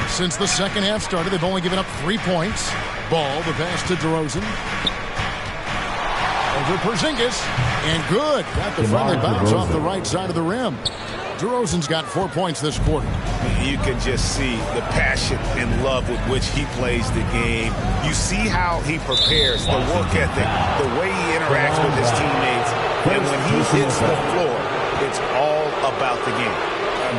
Since the second half started, they've only given up 3 points. Ball, the pass to DeRozan. Over Porzingis. And good. Got the friendly bounce off the right side of the rim. DeRozan's got 4 points this quarter. You can just see the passion and love with which he plays the game. You see how he prepares, the work ethic, the way he interacts with his teammates. And when he hits the floor, it's all about the game.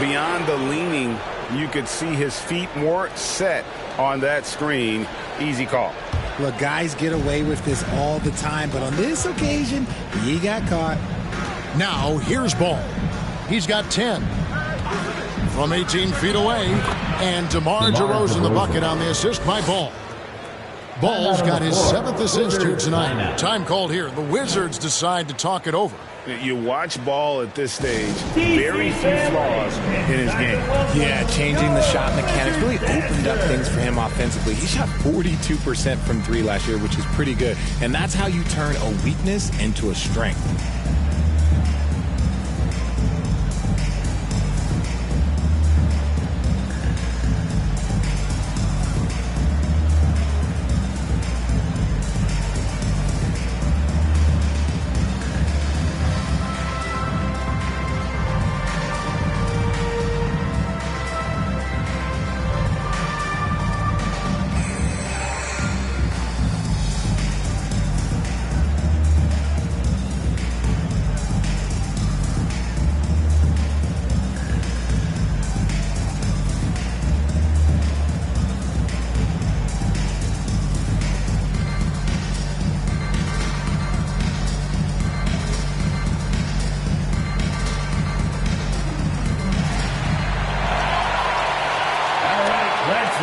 Beyond the leaning, you could see his feet weren't set on that screen. Easy call. Look, guys get away with this all the time, but on this occasion, he got caught. Now, here's Ball. He's got 10. From 18 feet away, and DeMar DeRozan the bucket on the assist by Ball. Ball's got his 7th assist here tonight. Time called here. The Wizards decide to talk it over. You watch Ball at this stage, very few flaws in his game. Yeah, changing the shot mechanics really opened up things for him offensively. He shot 42% from 3 last year, which is pretty good. And that's how you turn a weakness into a strength.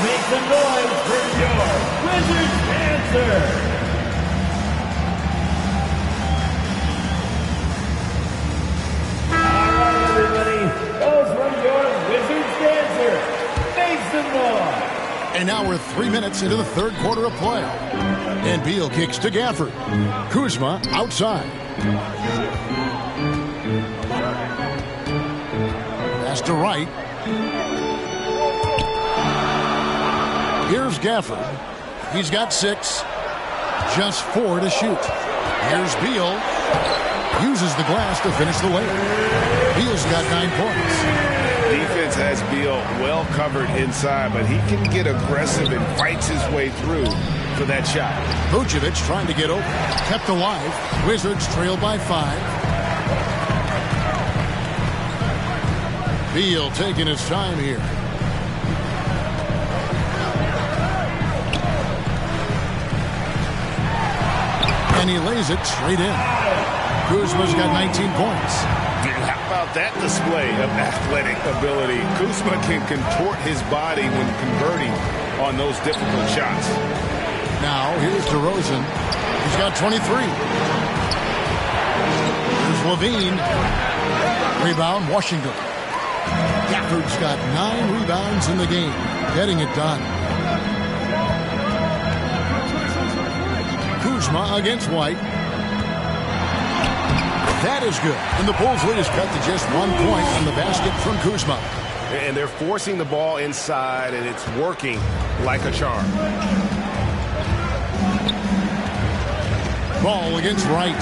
Make some noise for your Wizards dancer. All right, everybody. Those were your Wizards dancer. Make some noise. And now we're 3 minutes into the third quarter of play. And Beal kicks to Gafford. Kuzma outside. Pass to Wright. Here's Gafford. He's got 6. Just 4 to shoot. Here's Beal. Uses the glass to finish the layup. Beal's got 9 points. Defense has Beal well covered inside, but he can get aggressive and fights his way through for that shot. Vucevic trying to get open. Kept alive. Wizards trail by 5. Beal taking his time here. And he lays it straight in. Kuzma's got 19 points. How about that display of athletic ability? Kuzma can contort his body when converting on those difficult shots. Now, here's DeRozan. He's got 23. Here's Levine. Rebound, Washington. Gafford's got 9 rebounds in the game. Getting it done. Kuzma against White. That is good. And the Bulls lead is cut to just 1 point on the basket from Kuzma. And they're forcing the ball inside, and it's working like a charm. Ball against Wright.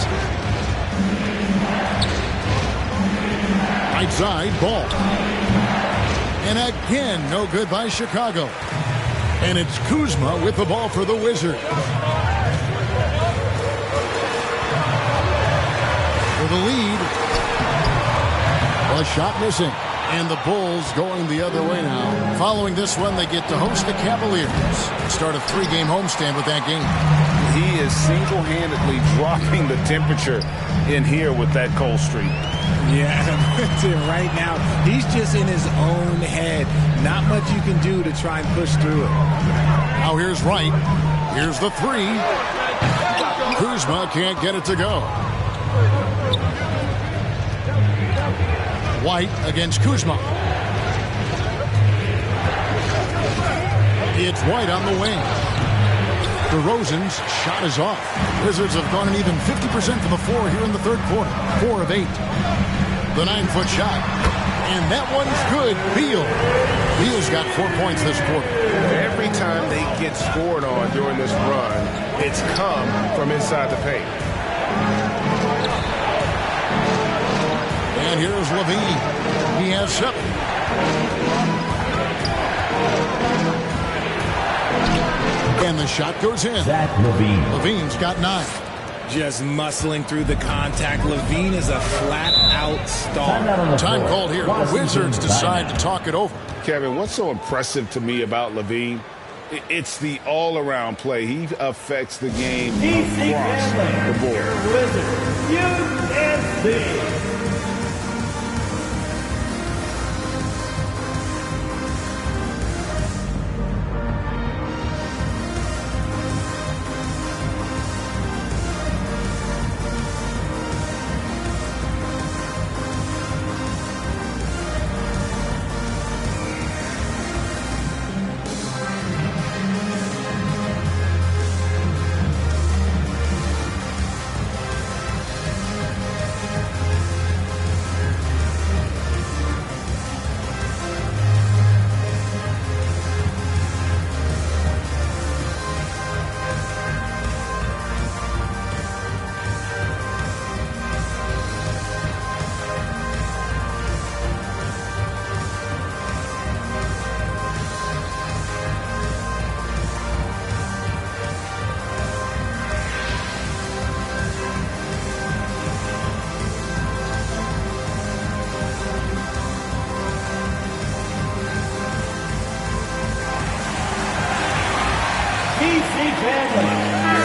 Right side, Ball. And again, no good by Chicago. And it's Kuzma with the ball for the Wizards. For the lead. A shot missing. And the Bulls going the other way now. Following this one, they get to host the Cavaliers. Start a 3-game homestand with that game. He is single-handedly dropping the temperature in here with that cold streak. Yeah, right now, he's just in his own head. Not much you can do to try and push through it. Now here's Wright. Here's the 3. Kuzma can't get it to go. White against Kuzma. It's White on the wing. DeRozan's shot is off. Wizards have gone an even 50% from the floor here in the third quarter. 4 of 8. The 9-foot shot. And that one's good. Beal. Beal's got 4 points this quarter. Every time they get scored on during this run, it's come from inside the paint. And here's Levine. He has 7. And the shot goes in. Zach Levine. Levine's got 9. Just muscling through the contact. Levine is a flat-out star. Time called here. The Wizards decide to talk it over. Kevin, what's so impressive to me about Levine? It's the all-around play. He affects the game across the board. Wizards, USC.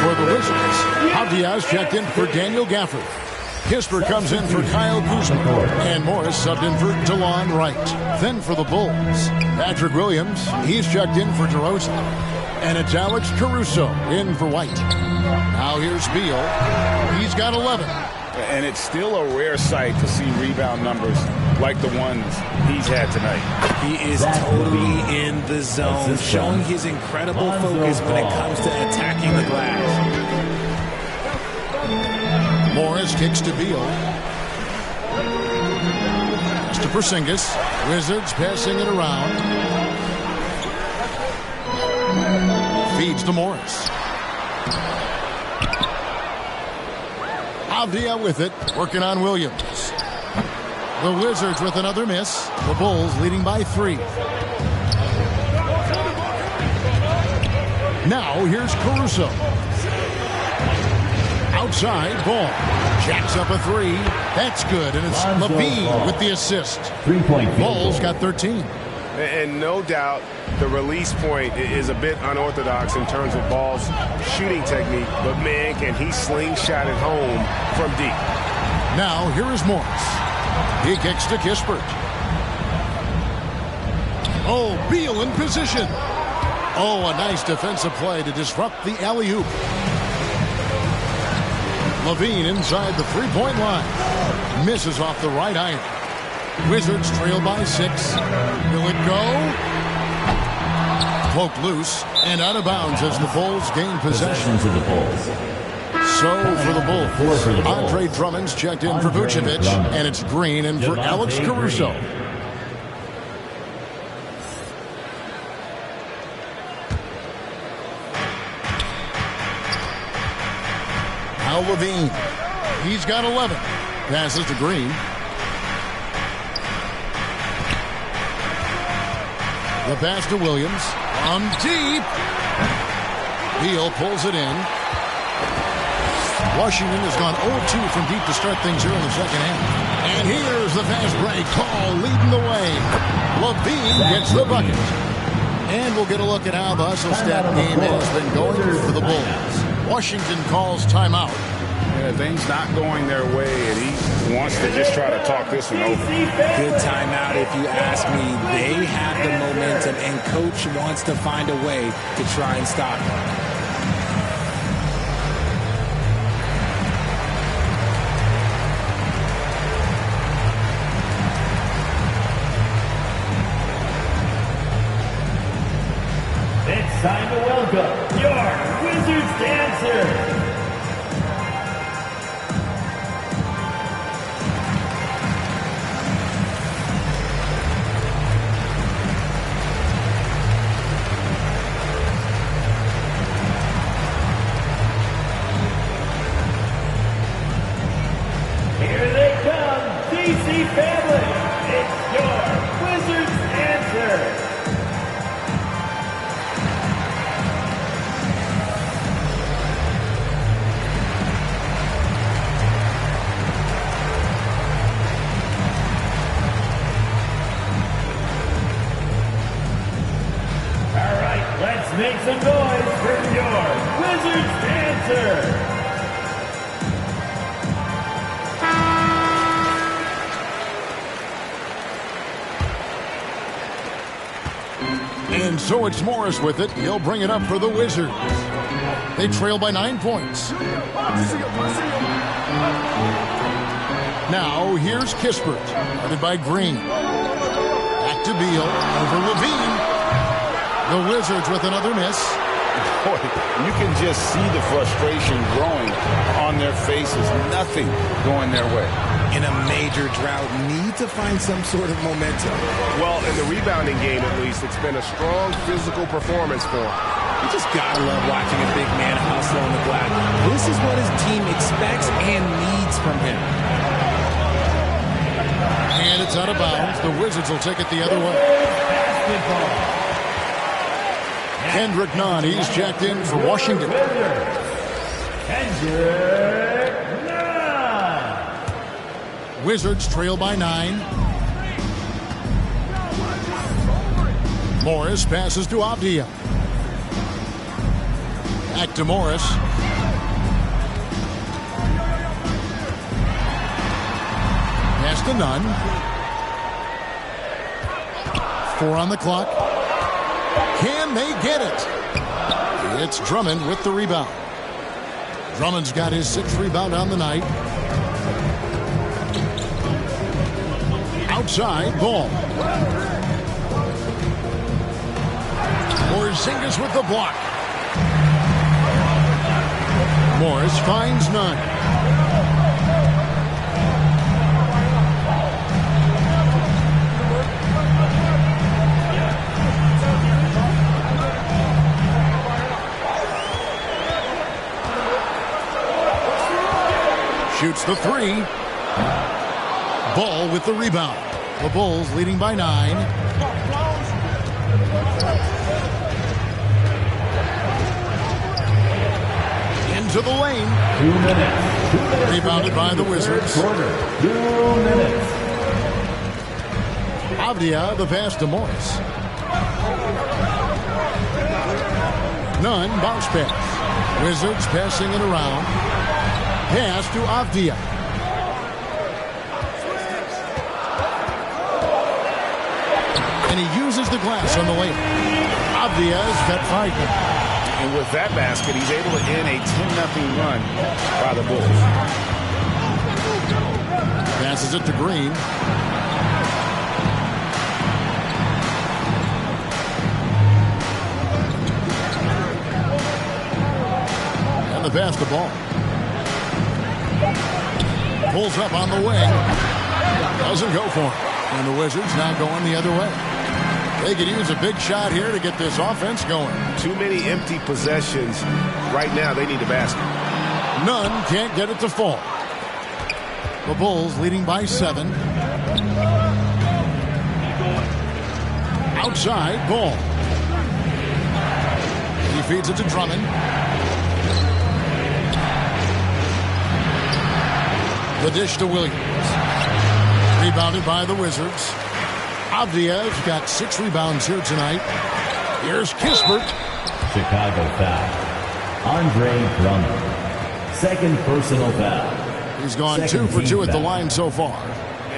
For the Wizards, Diaz checked in for Daniel Gafford. Kispert comes in for Kyle Kuzma, and Morris subbed in for DeLon Wright. Then for the Bulls, Patrick Williams, he's checked in for DeRozan. And it's Alex Caruso in for White. Now here's Beal. He's got 11. And it's still a rare sight to see rebound numbers like the ones he's had tonight. He is totally in the zone, showing his incredible focus when it comes to attacking the glass. Morris kicks to Beal. Pass to Porzingis. Wizards passing it around. Feeds to Morris. Avdia with it, working on Williams. The Wizards with another miss. The Bulls leading by 3. Now here's Caruso. Outside, Ball. Jacks up a 3. That's good, and it's Levine with the assist. 3-point Ball's got 13. And no doubt the release point is a bit unorthodox in terms of Ball's shooting technique, but man, can he slingshot it home from deep. Now here is Morris. He kicks to Kispert. Oh, Beal in position. Oh, a nice defensive play to disrupt the alley-oop. Levine inside the three-point line. Misses off the right iron. Wizards trail by 6. Will it go? Poked loose and out of bounds as the Bulls gain possession. To the Bulls. So for the Bulls, For the Bulls. Andre Drummond's checked in for Vucevic, and it's Green in for Alex Caruso. Now Levine. He's got 11. Passes to Green. The pass to Williams. On deep. Beal pulls it in. Washington has gone 0-2 from deep to start things here in the second half. And here's the fast break call leading the way. Levine gets the bucket. And we'll get a look at how the hustle stat game has been going for the Bulls. Washington calls timeout. Yeah, things not going their way, and he wants to just try to talk this one over. Good timeout if you ask me. They have the momentum, and Coach wants to find a way to try and stop them. It's time to welcome your Wizards dancer. Here they come, DC family. It's your Wizards dancer. Let's make some noise for your Wizards dancer. And so it's Morris with it. He'll bring it up for the Wizards. They trail by 9 points. Now here's Kispert, guarded by Green. Back to Beal, over Levine. The Wizards with another miss. Boy, you can just see the frustration growing on their faces. Nothing going their way. In a major drought, need to find some sort of momentum. Well, in the rebounding game, at least, it's been a strong physical performance for him. You just gotta love watching a big man hustle on the glass. This is what his team expects and needs from him. And it's out of bounds. The Wizards will take it the other way. Basketball. Kendrick Nunn, he's checked in for Washington. Kendrick Nunn. Wizards trail by 9. Morris passes to Avdia. Back to Morris. Pass to Nunn. 4 on the clock. Can they get it? It's Drummond with the rebound. Drummond's got his 6th rebound on the night. Outside, Ball. Porzingis with the block. Morris finds Nunn. Shoots the 3. Ball with the rebound. The Bulls leading by 9. Into the lane. 2 minutes. Rebounded by the Wizards. 2 minutes. Avdia, the pass to Morris. Nunn, bounce pass. Wizards passing it around. Pass to Avdia. And he uses the glass on the lane. Avdia's got 5 now. And with that basket, he's able to end a 10-0 run by the Bulls. Passes it to Green. And the pass to Ball. Pulls up on the wing. Doesn't go for it. And the Wizards now going the other way. They could use a big shot here to get this offense going. Too many empty possessions. Right now, they need a basket. Nunn can't get it to fall. The Bulls leading by 7. Outside, Ball. He feeds it to Drummond. The dish to Williams. Rebounded by the Wizards. Avdia's got 6 rebounds here tonight. Here's Kispert. Chicago foul. Andre Drummond. 2nd personal foul. He's gone 2 for 2 at the line so far.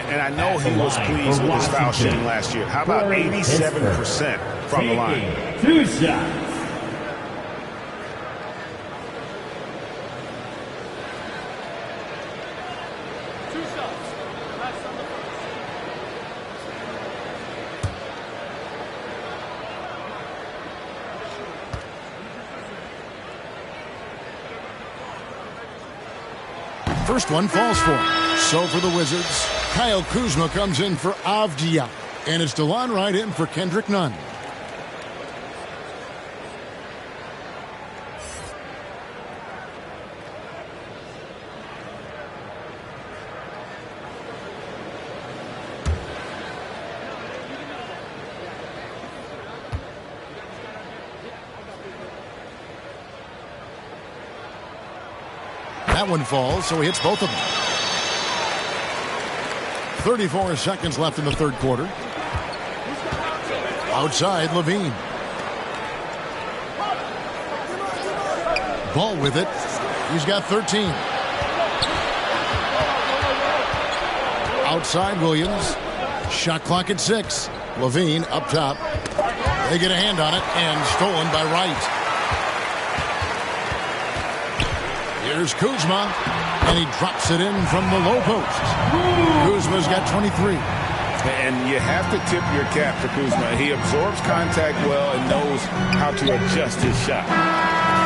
And I know he was pleased with his foul shooting last year. How about 87% from the line? 2 shots. First one falls for him. So for the Wizards, Kyle Kuzma comes in for Avdia. And it's DeLon Wright in for Kendrick Nunn. That one falls, so he hits both of them. 34 seconds left in the 3rd quarter. Outside, Levine. Ball with it. He's got 13. Outside, Williams. Shot clock at 6. Levine up top. They get a hand on it and stolen by Wright. Here's Kuzma, and he drops it in from the low post. Kuzma's got 23. And you have to tip your cap to Kuzma. He absorbs contact well and knows how to adjust his shot.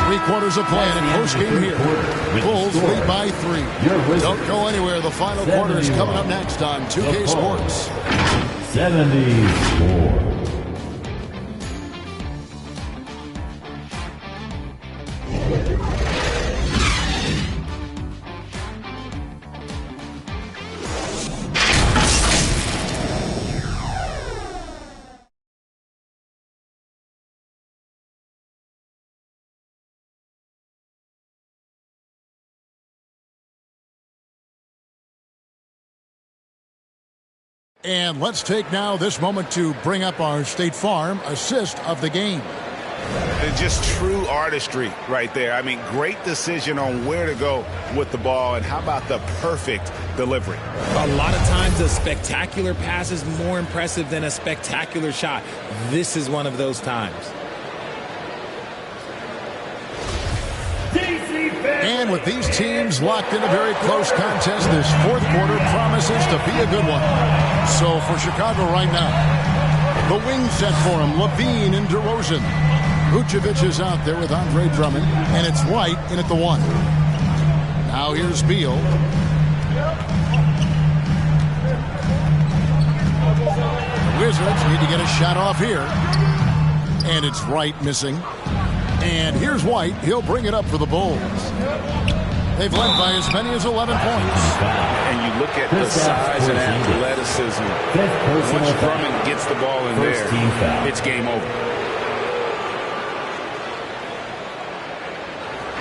3 quarters of play in a close game here. Bulls lead by 3. Don't go anywhere. The final quarter is coming up next on 2K Sports. 74. And let's take now this moment to bring up our State Farm assist of the game. Just true artistry right there. I mean, great decision on where to go with the ball, and how about the perfect delivery? A lot of times a spectacular pass is more impressive than a spectacular shot. This is one of those times. And with these teams locked in a very close contest, this fourth quarter promises to be a good one. So for Chicago right now, the wing set for him, Levine and DeRozan. Vucevic is out there with Andre Drummond, and it's White in at the 1. Now here's Beal. The Wizards need to get a shot off here. And it's Wright missing. And here's White. He'll bring it up for the Bulls. They've led by as many as 11 points. And you look at the size and athleticism. Once Drummond gets the ball in there, it's game over.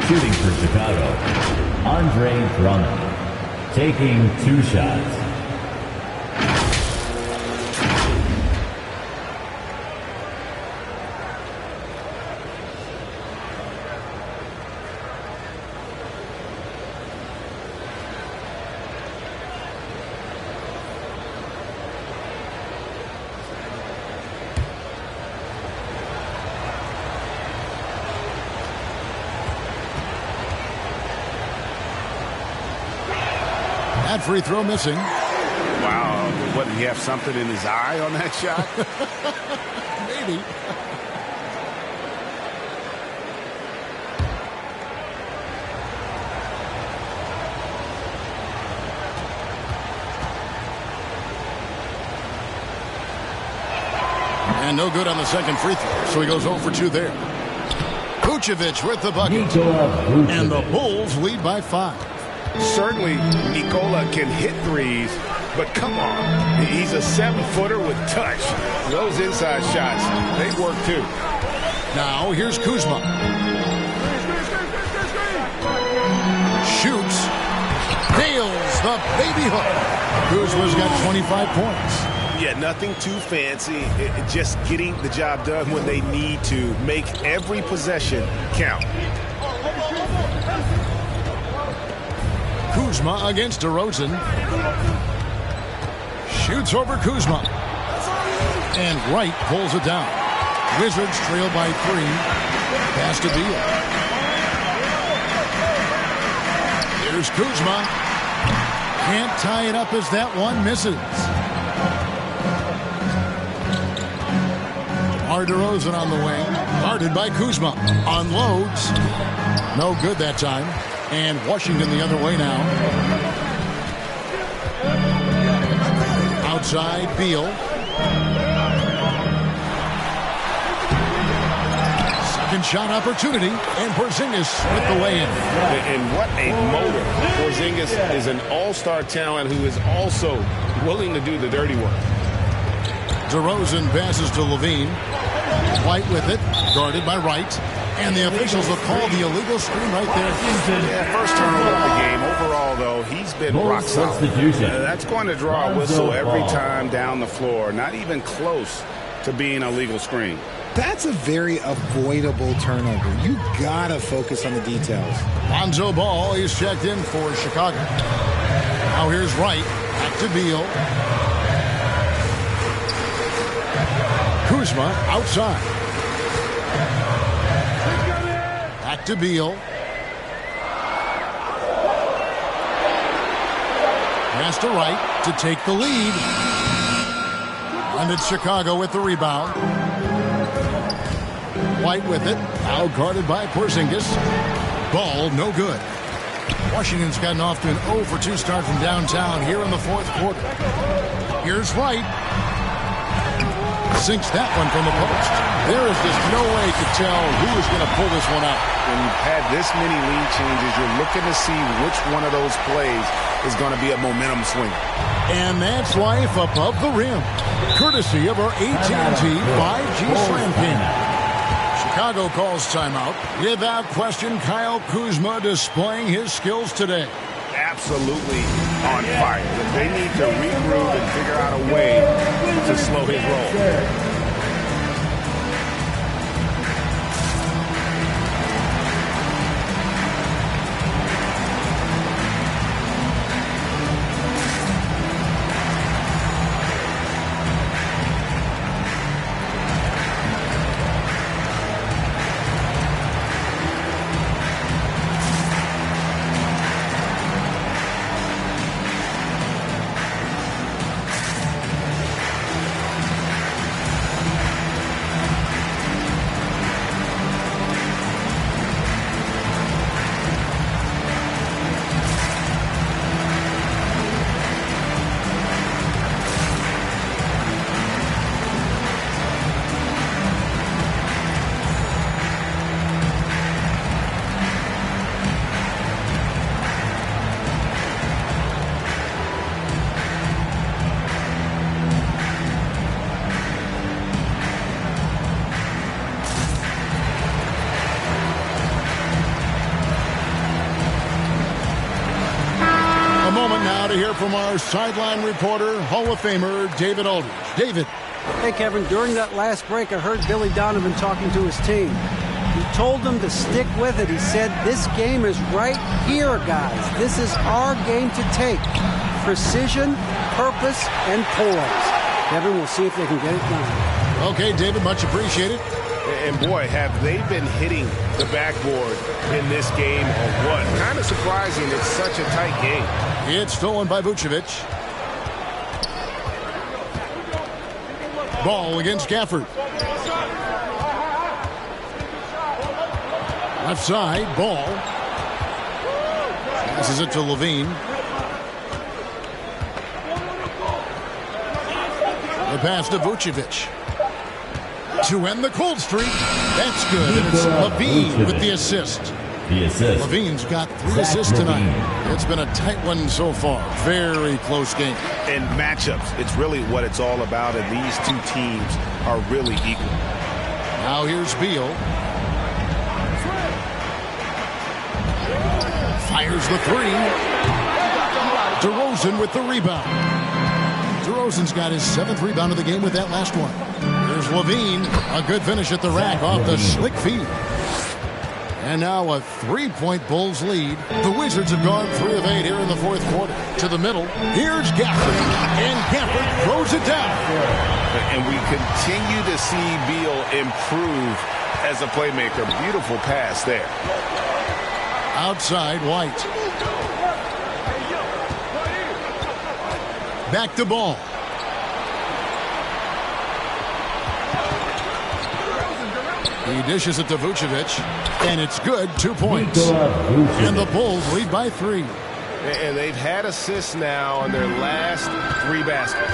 Shooting for Chicago, Andre Drummond, taking 2 shots. That free throw missing. Wow. What, did he have something in his eye on that shot? Maybe. And no good on the second free throw, so he goes 0 for 2 there. Vucevic with the bucket. And the Bulls lead by 5. Certainly, Nikola can hit threes, but come on. He's a 7-footer with touch. Those inside shots, they work too. Now, here's Kuzma. Shoots. Nails the baby hook. Kuzma's got 25 points. Yeah, nothing too fancy. Just getting the job done when they need to. Make every possession count. Kuzma against DeRozan. Shoots over Kuzma. And Wright pulls it down. Wizards trail by 3. Pass to Beal. Here's Kuzma. Can't tie it up as that one misses. DeRozan on the wing. Guarded by Kuzma. Unloads. No good that time. And Washington the other way now. Outside, Beal. Second shot opportunity, and Porzingis with the lay-in. And what a motor. Porzingis is an all-star talent who is also willing to do the dirty work. DeRozan passes to Levine. White with it, guarded by Wright. And the officials will call the illegal screen right there. Yeah, first turnover of the game. Overall, though, he's been rock solid. That's going to draw a whistle every time down the floor. Not even close to being a legal screen. That's a very avoidable turnover. You gotta focus on the details. Lonzo Ball, he's checked in for Chicago. Now here's Wright. Back to Beal. Kuzma outside. Back to Beal. Pass to Wright to take the lead. And it's Chicago with the rebound. White with it. Now guarded by Porzingis. Ball no good. Washington's gotten off to an 0 for 2 start from downtown here in the fourth quarter. Here's Wright. Sinks that one from the post. There is just no way to tell who is going to pull this one out. When you've had this many lead changes, you're looking to see which one of those plays is going to be a momentum swinger. And that's life above the rim, courtesy of our AT&T 5G Slam King. Chicago calls timeout. Without question, Kyle Kuzma displaying his skills today. Absolutely on fire. They need to regroup and figure out a way to slow his roll. now to hear from our sideline reporter, Hall of Famer David Aldridge. David. Hey, Kevin, during that last break, I heard Billy Donovan talking to his team. He told them to stick with it. He said, this game is right here, guys. This is our game to take. Precision, purpose, and poise. Kevin, we'll see if they can get it done. Okay, David, much appreciated. And boy, have they been hitting the backboard in this game or what? Kind of surprising. It's such a tight game. It's stolen by Vucevic. Ball against Gafford. Left side, Ball. Passes it to Levine. The pass to Vucevic. To end the cold streak. That's good. And it's Levine with the assist. Levine's got 3 assists tonight. It's been a tight one so far. Very close game. And matchups, it's really what it's all about, and these two teams are really equal. Now here's Beal. Fires the 3. DeRozan with the rebound. DeRozan's got his 7th rebound of the game with that last one. Here's Levine. A good finish at the rack off the slick feed. And now a 3-point Bulls lead. The Wizards have gone 3 of 8 here in the 4th quarter. To the middle. Here's Gafford. And Gafford throws it down. And we continue to see Beal improve as a playmaker. Beautiful pass there. Outside, White. Back to Ball. He dishes it to Vucevic, and it's good, 2 points. And the Bulls lead by 3. And they've had assists now on their last 3 baskets.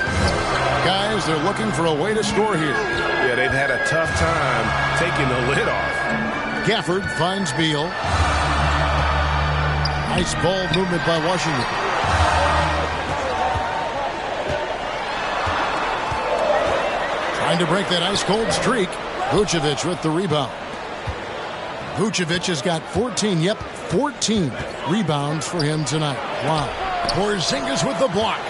Guys, they're looking for a way to score here. Yeah, they've had a tough time taking the lid off. Gafford finds Beal. Nice ball movement by Washington. Trying to break that ice-cold streak. Vucevic with the rebound. Vucevic has got 14 rebounds for him tonight. Wow. Porzingis with the block.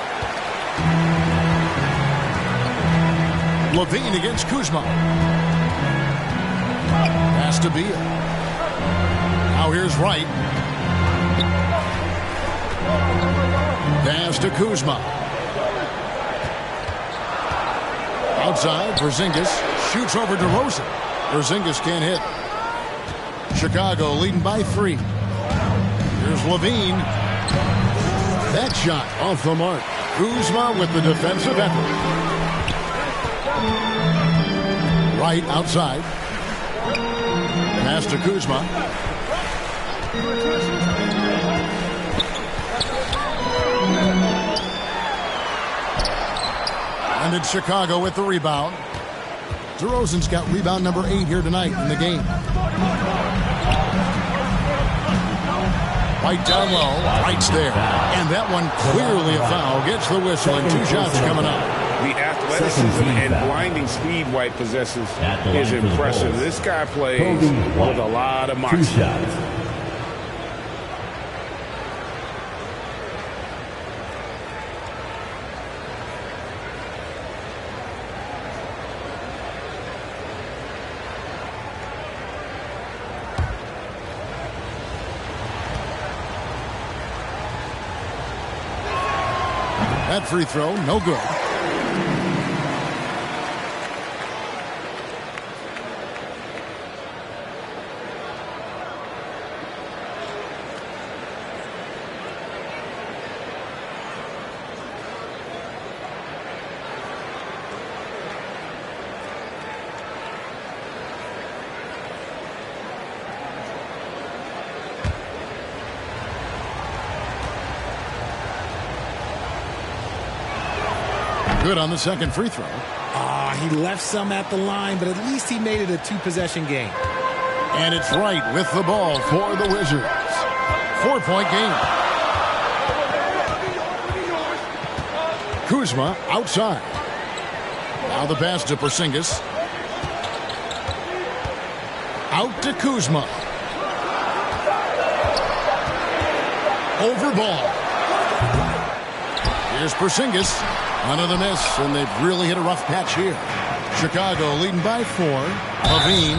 Levine against Kuzma. Pass to Beal. Now here's Wright. Pass to Kuzma. Outside, Porzingis shoots over DeRozan. Porzingis can't hit. Chicago leading by 3. Here's Levine. That shot off the mark. Kuzma with the defensive effort. Right outside. Pass to Kuzma. And it's Chicago with the rebound. DeRozan's got rebound number 8 here tonight in the game. White down low. White's there. And that one clearly a foul. Gets the whistle and 2 shots coming up. The athleticism and blinding speed White possesses is impressive. This guy plays with a lot of moxie. That free throw, no good. Good on the second free throw. He left some at the line, but at least he made it a 2-possession game. And it's Wright with the ball for the Wizards. 4-point game. Kuzma outside. Now the pass to Porzingis. Out to Kuzma. Over ball. Here's Porzingis. Another miss, and they've really hit a rough patch here. Chicago leading by 4. Levine.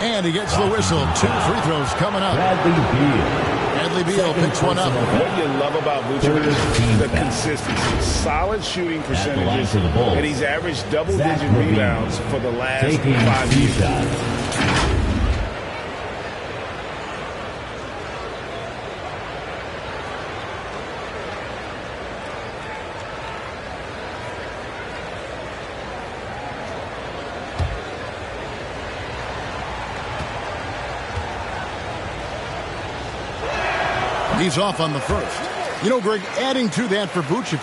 And he gets the whistle. 2 free throws coming up. Bradley Beal picks one up. What you love about Vucevic, the consistency. Solid shooting percentages, and he's averaged double-digit rebounds for the last 5 years. He's off on the first. You know, Greg, adding to that for Vucevic,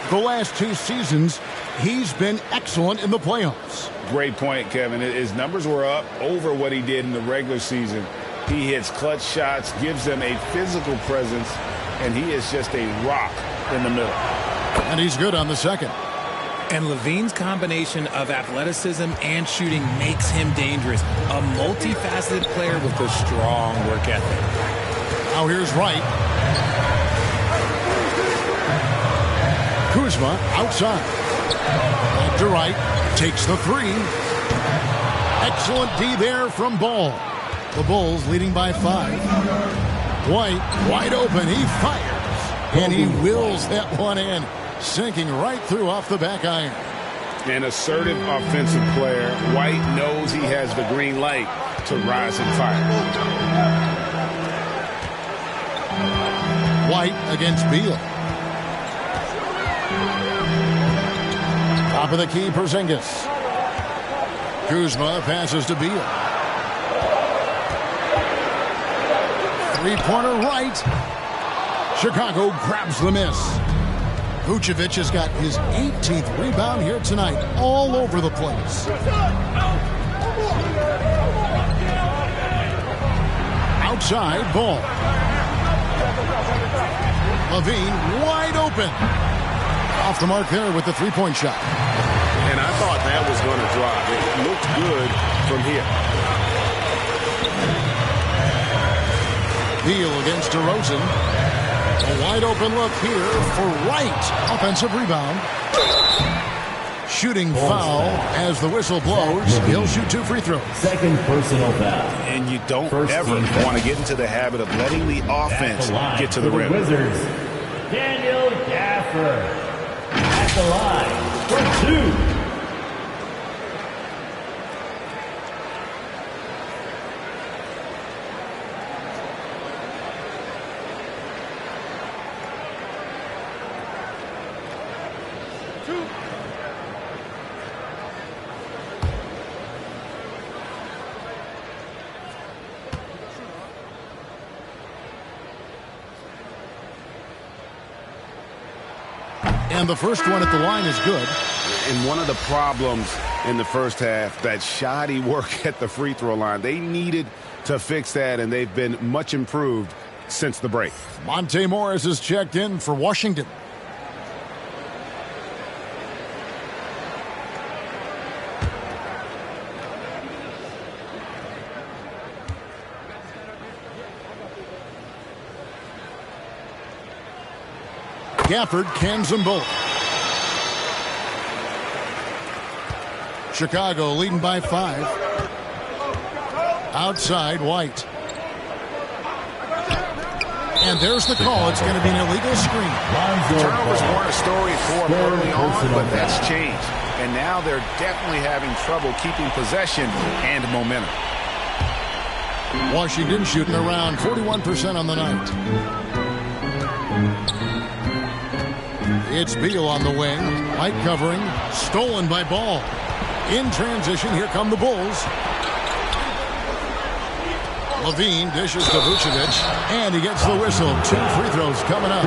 the last 2 seasons, he's been excellent in the playoffs. Great point, Kevin. His numbers were up over what he did in the regular season. He hits clutch shots, gives them a physical presence, and he is just a rock in the middle. And he's good on the second. And Levine's combination of athleticism and shooting makes him dangerous. A multifaceted player with a strong work ethic. Now here's Wright. Kuzma outside. Back to Wright. Takes the 3. Excellent D there from Ball. The Bulls leading by 5. White wide open. He fires. And he wills that one in. Sinking right through off the back iron. An assertive offensive player. White knows he has the green light to rise and fire. White against Beal. Top of the key, Porzingis. Kuzma passes to Beal. 3-pointer right. Chicago grabs the miss. Vucevic has got his 18th rebound here tonight, all over the place. Outside, Ball. Levine wide open. Off the mark there with the 3-point shot. And I thought that was going to drop. It looked good from here. Beal against DeRozan. A wide open look here for Wright. Offensive rebound. Shooting foul as the whistle blows. He'll shoot 2 free throws. Second personal foul. And you don't ever want to get into the habit of letting the offense get to the rim. Wizards, Daniel Gaffer at the line for 2. And the first one at the line is good. And one of the problems in the first half, that shoddy work at the free throw line. They needed to fix that, and they've been much improved since the break. Monte Morris is checked in for Washington. Gafford cans them both. Chicago leading by 5. Outside, White. And there's the call. It's going to be an illegal screen. Turnovers weren't a story for them early on, but that's changed. And now they're definitely having trouble keeping possession and momentum. Washington shooting around 41% on the night. It's Beal on the wing. White covering. Stolen by Ball. In transition, here come the Bulls. Levine dishes to Vucevic, and he gets the whistle. 2 free throws coming up.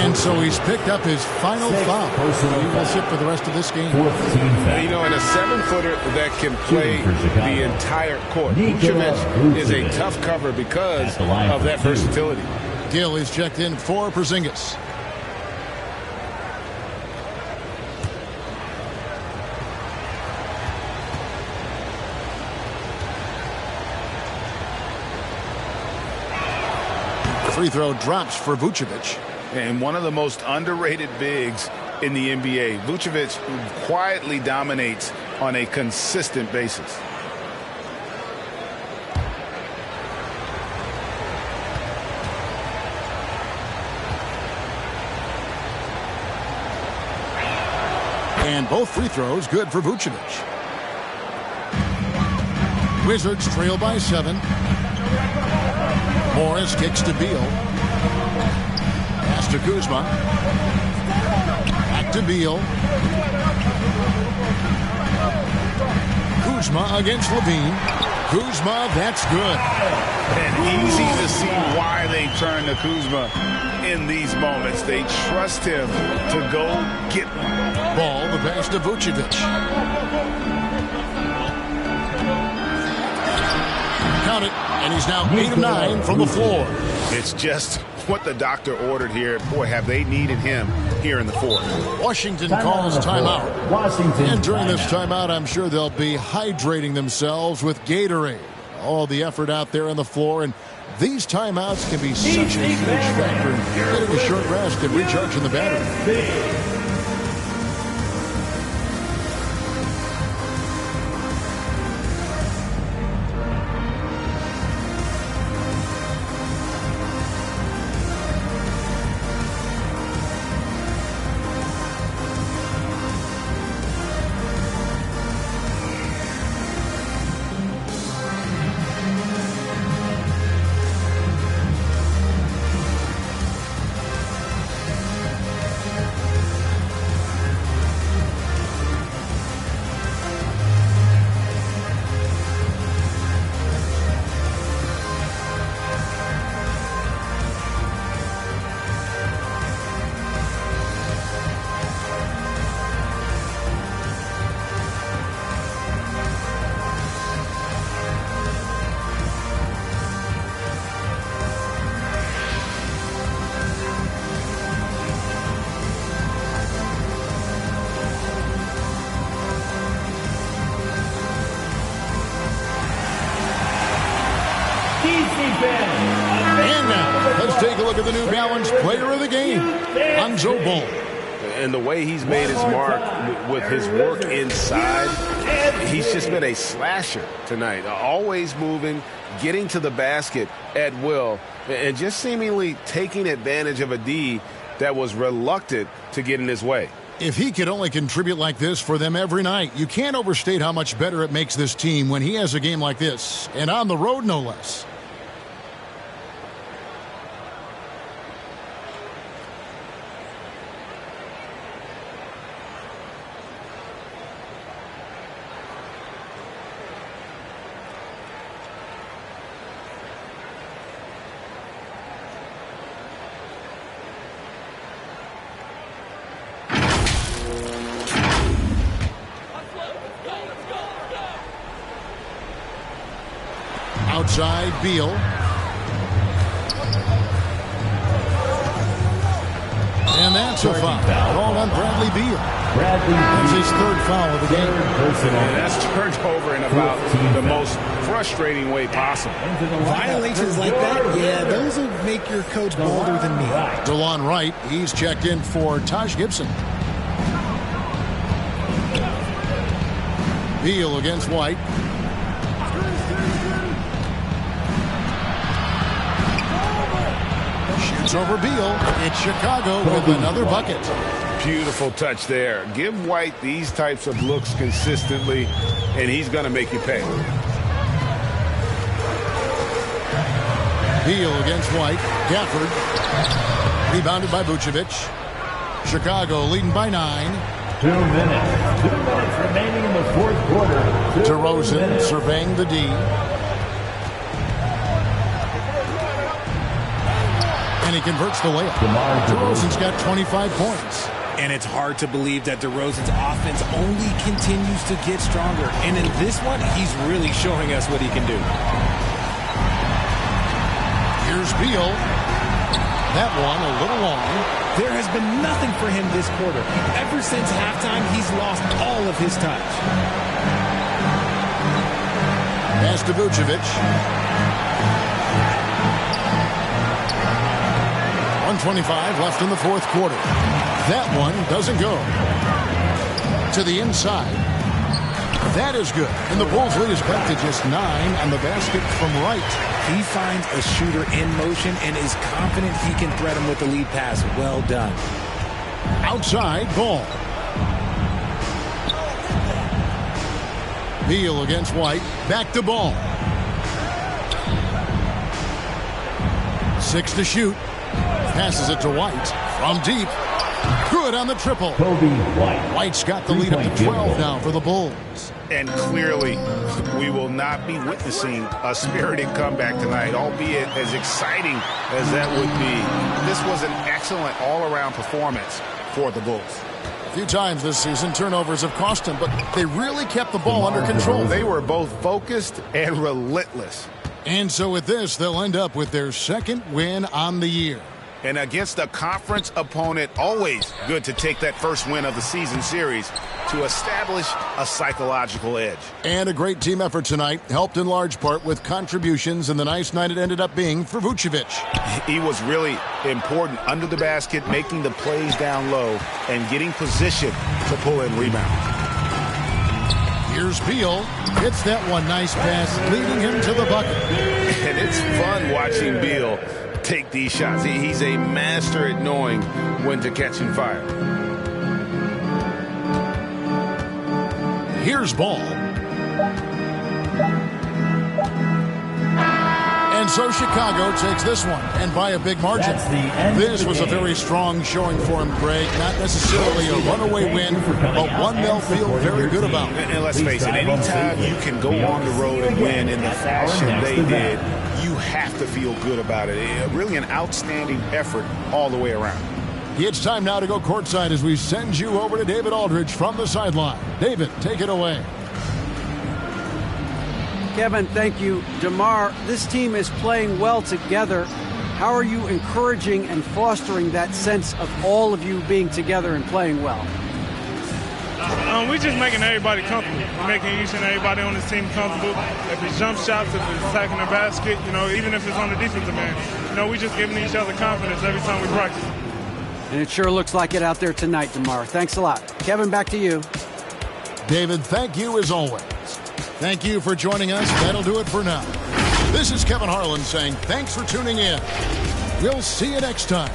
And so he's picked up his final foul. He will sit for the rest of this game. You know, in a 7-footer that can play the entire court, Vucevic is a tough cover because of that versatility. Gill is checked in for Porzingis. Free throw drops for Vucevic. and one of the most underrated bigs in the NBA. Vucevic quietly dominates on a consistent basis. And both free throws good for Vucevic. Wizards trail by 7. Morris kicks to Beal. Pass to Kuzma. Back to Beal. Kuzma against Levine. Kuzma, that's good. And easy to see why they turn to Kuzma in these moments. They trust him to go get one. Ball, the pass to Vucevic. Count it, and he's now 8 of 9 from the floor. It's just what the doctor ordered here. Boy, have they needed him here in the fourth. Washington calls timeout. Washington. And during this timeout, I'm sure they'll be hydrating themselves with Gatorade. All the effort out there on the floor, and these timeouts can be such a huge factor in getting a short rest and recharging the battery. And now, let's take a look at the New Balance Player of the Game, Lonzo Ball. And the way he's made his mark with his work inside, he's just been a slasher tonight. Always moving, getting to the basket at will, and just seemingly taking advantage of a D that was reluctant to get in his way. If he could only contribute like this for them every night, you can't overstate how much better it makes this team when he has a game like this, and on the road no less. Outside, Beal. And that's a foul called on Bradley Beal. That's his third foul of the game. And that's turned over in about the most frustrating way possible. Violations like that, yeah, those will make your coach bolder than me. DeLon Wright, he's checked in for Taj Gibson. Beal against White. Shoots over Beal. It's Chicago with another bucket. Beautiful touch there. Give White these types of looks consistently, and he's going to make you pay. Beal against White. Gafford. Rebounded by Vucevic. Chicago leading by 9. 2 minutes. 2 minutes remaining in the fourth quarter. DeRozan surveying the D. And he converts the layup. DeRozan's got 25 points. And it's hard to believe that DeRozan's offense only continues to get stronger. And in this one, he's really showing us what he can do. Here's Beal. That one a little long. There has been nothing for him this quarter. Ever since halftime, he's lost all of his touch. Pass to Vucevic. 1:25 left in the fourth quarter. That one doesn't go. To the inside. That is good. And the Bulls lead is back to just 9 on the basket from right. He finds a shooter in motion and is confident he can thread him with the lead pass. Well done. Outside ball. Beal against White. Back to ball. 6 to shoot. Passes it to White from deep. Good on the triple. White's got the lead up to 12 now for the Bulls. And clearly, we will not be witnessing a spirited comeback tonight, albeit as exciting as that would be. This was an excellent all-around performance for the Bulls. A few times this season, turnovers have cost them, but they really kept the ball under control. They were both focused and relentless. And so with this, they'll end up with their second win on the year. And against a conference opponent, always good to take that first win of the season series to establish a psychological edge. And a great team effort tonight, helped in large part with contributions and the nice night it ended up being for Vucevic. He was really important under the basket, making the plays down low and getting position to pull in rebounds. Here's Beal. Hits that one. Nice pass, leading him to the bucket. And it's fun watching Beal take these shots. He's a master at knowing when to catch and fire. Here's ball. And so Chicago takes this one, and by a big margin. This was a very strong showing for him, Greg. Not necessarily a runaway win, but one they'll feel very good about. And let's face it, anytime you can go on the road and win in the fashion they did, you have to feel good about it. Really an outstanding effort all the way around. It's time now to go courtside as we send you over to David Aldridge from the sideline. David, take it away. Kevin, thank you. DeMar, this team is playing well together. How are you encouraging and fostering that sense of all of you being together and playing well? We're just making everybody comfortable. We're making each and everybody on this team comfortable. If it's jump shots, if it's attacking the basket, even if it's on the defensive end, we're just giving each other confidence every time we practice. And it sure looks like it out there tonight, DeMar. Thanks a lot. Kevin, back to you. David, thank you as always. Thank you for joining us. That'll do it for now. This is Kevin Harlan saying thanks for tuning in. We'll see you next time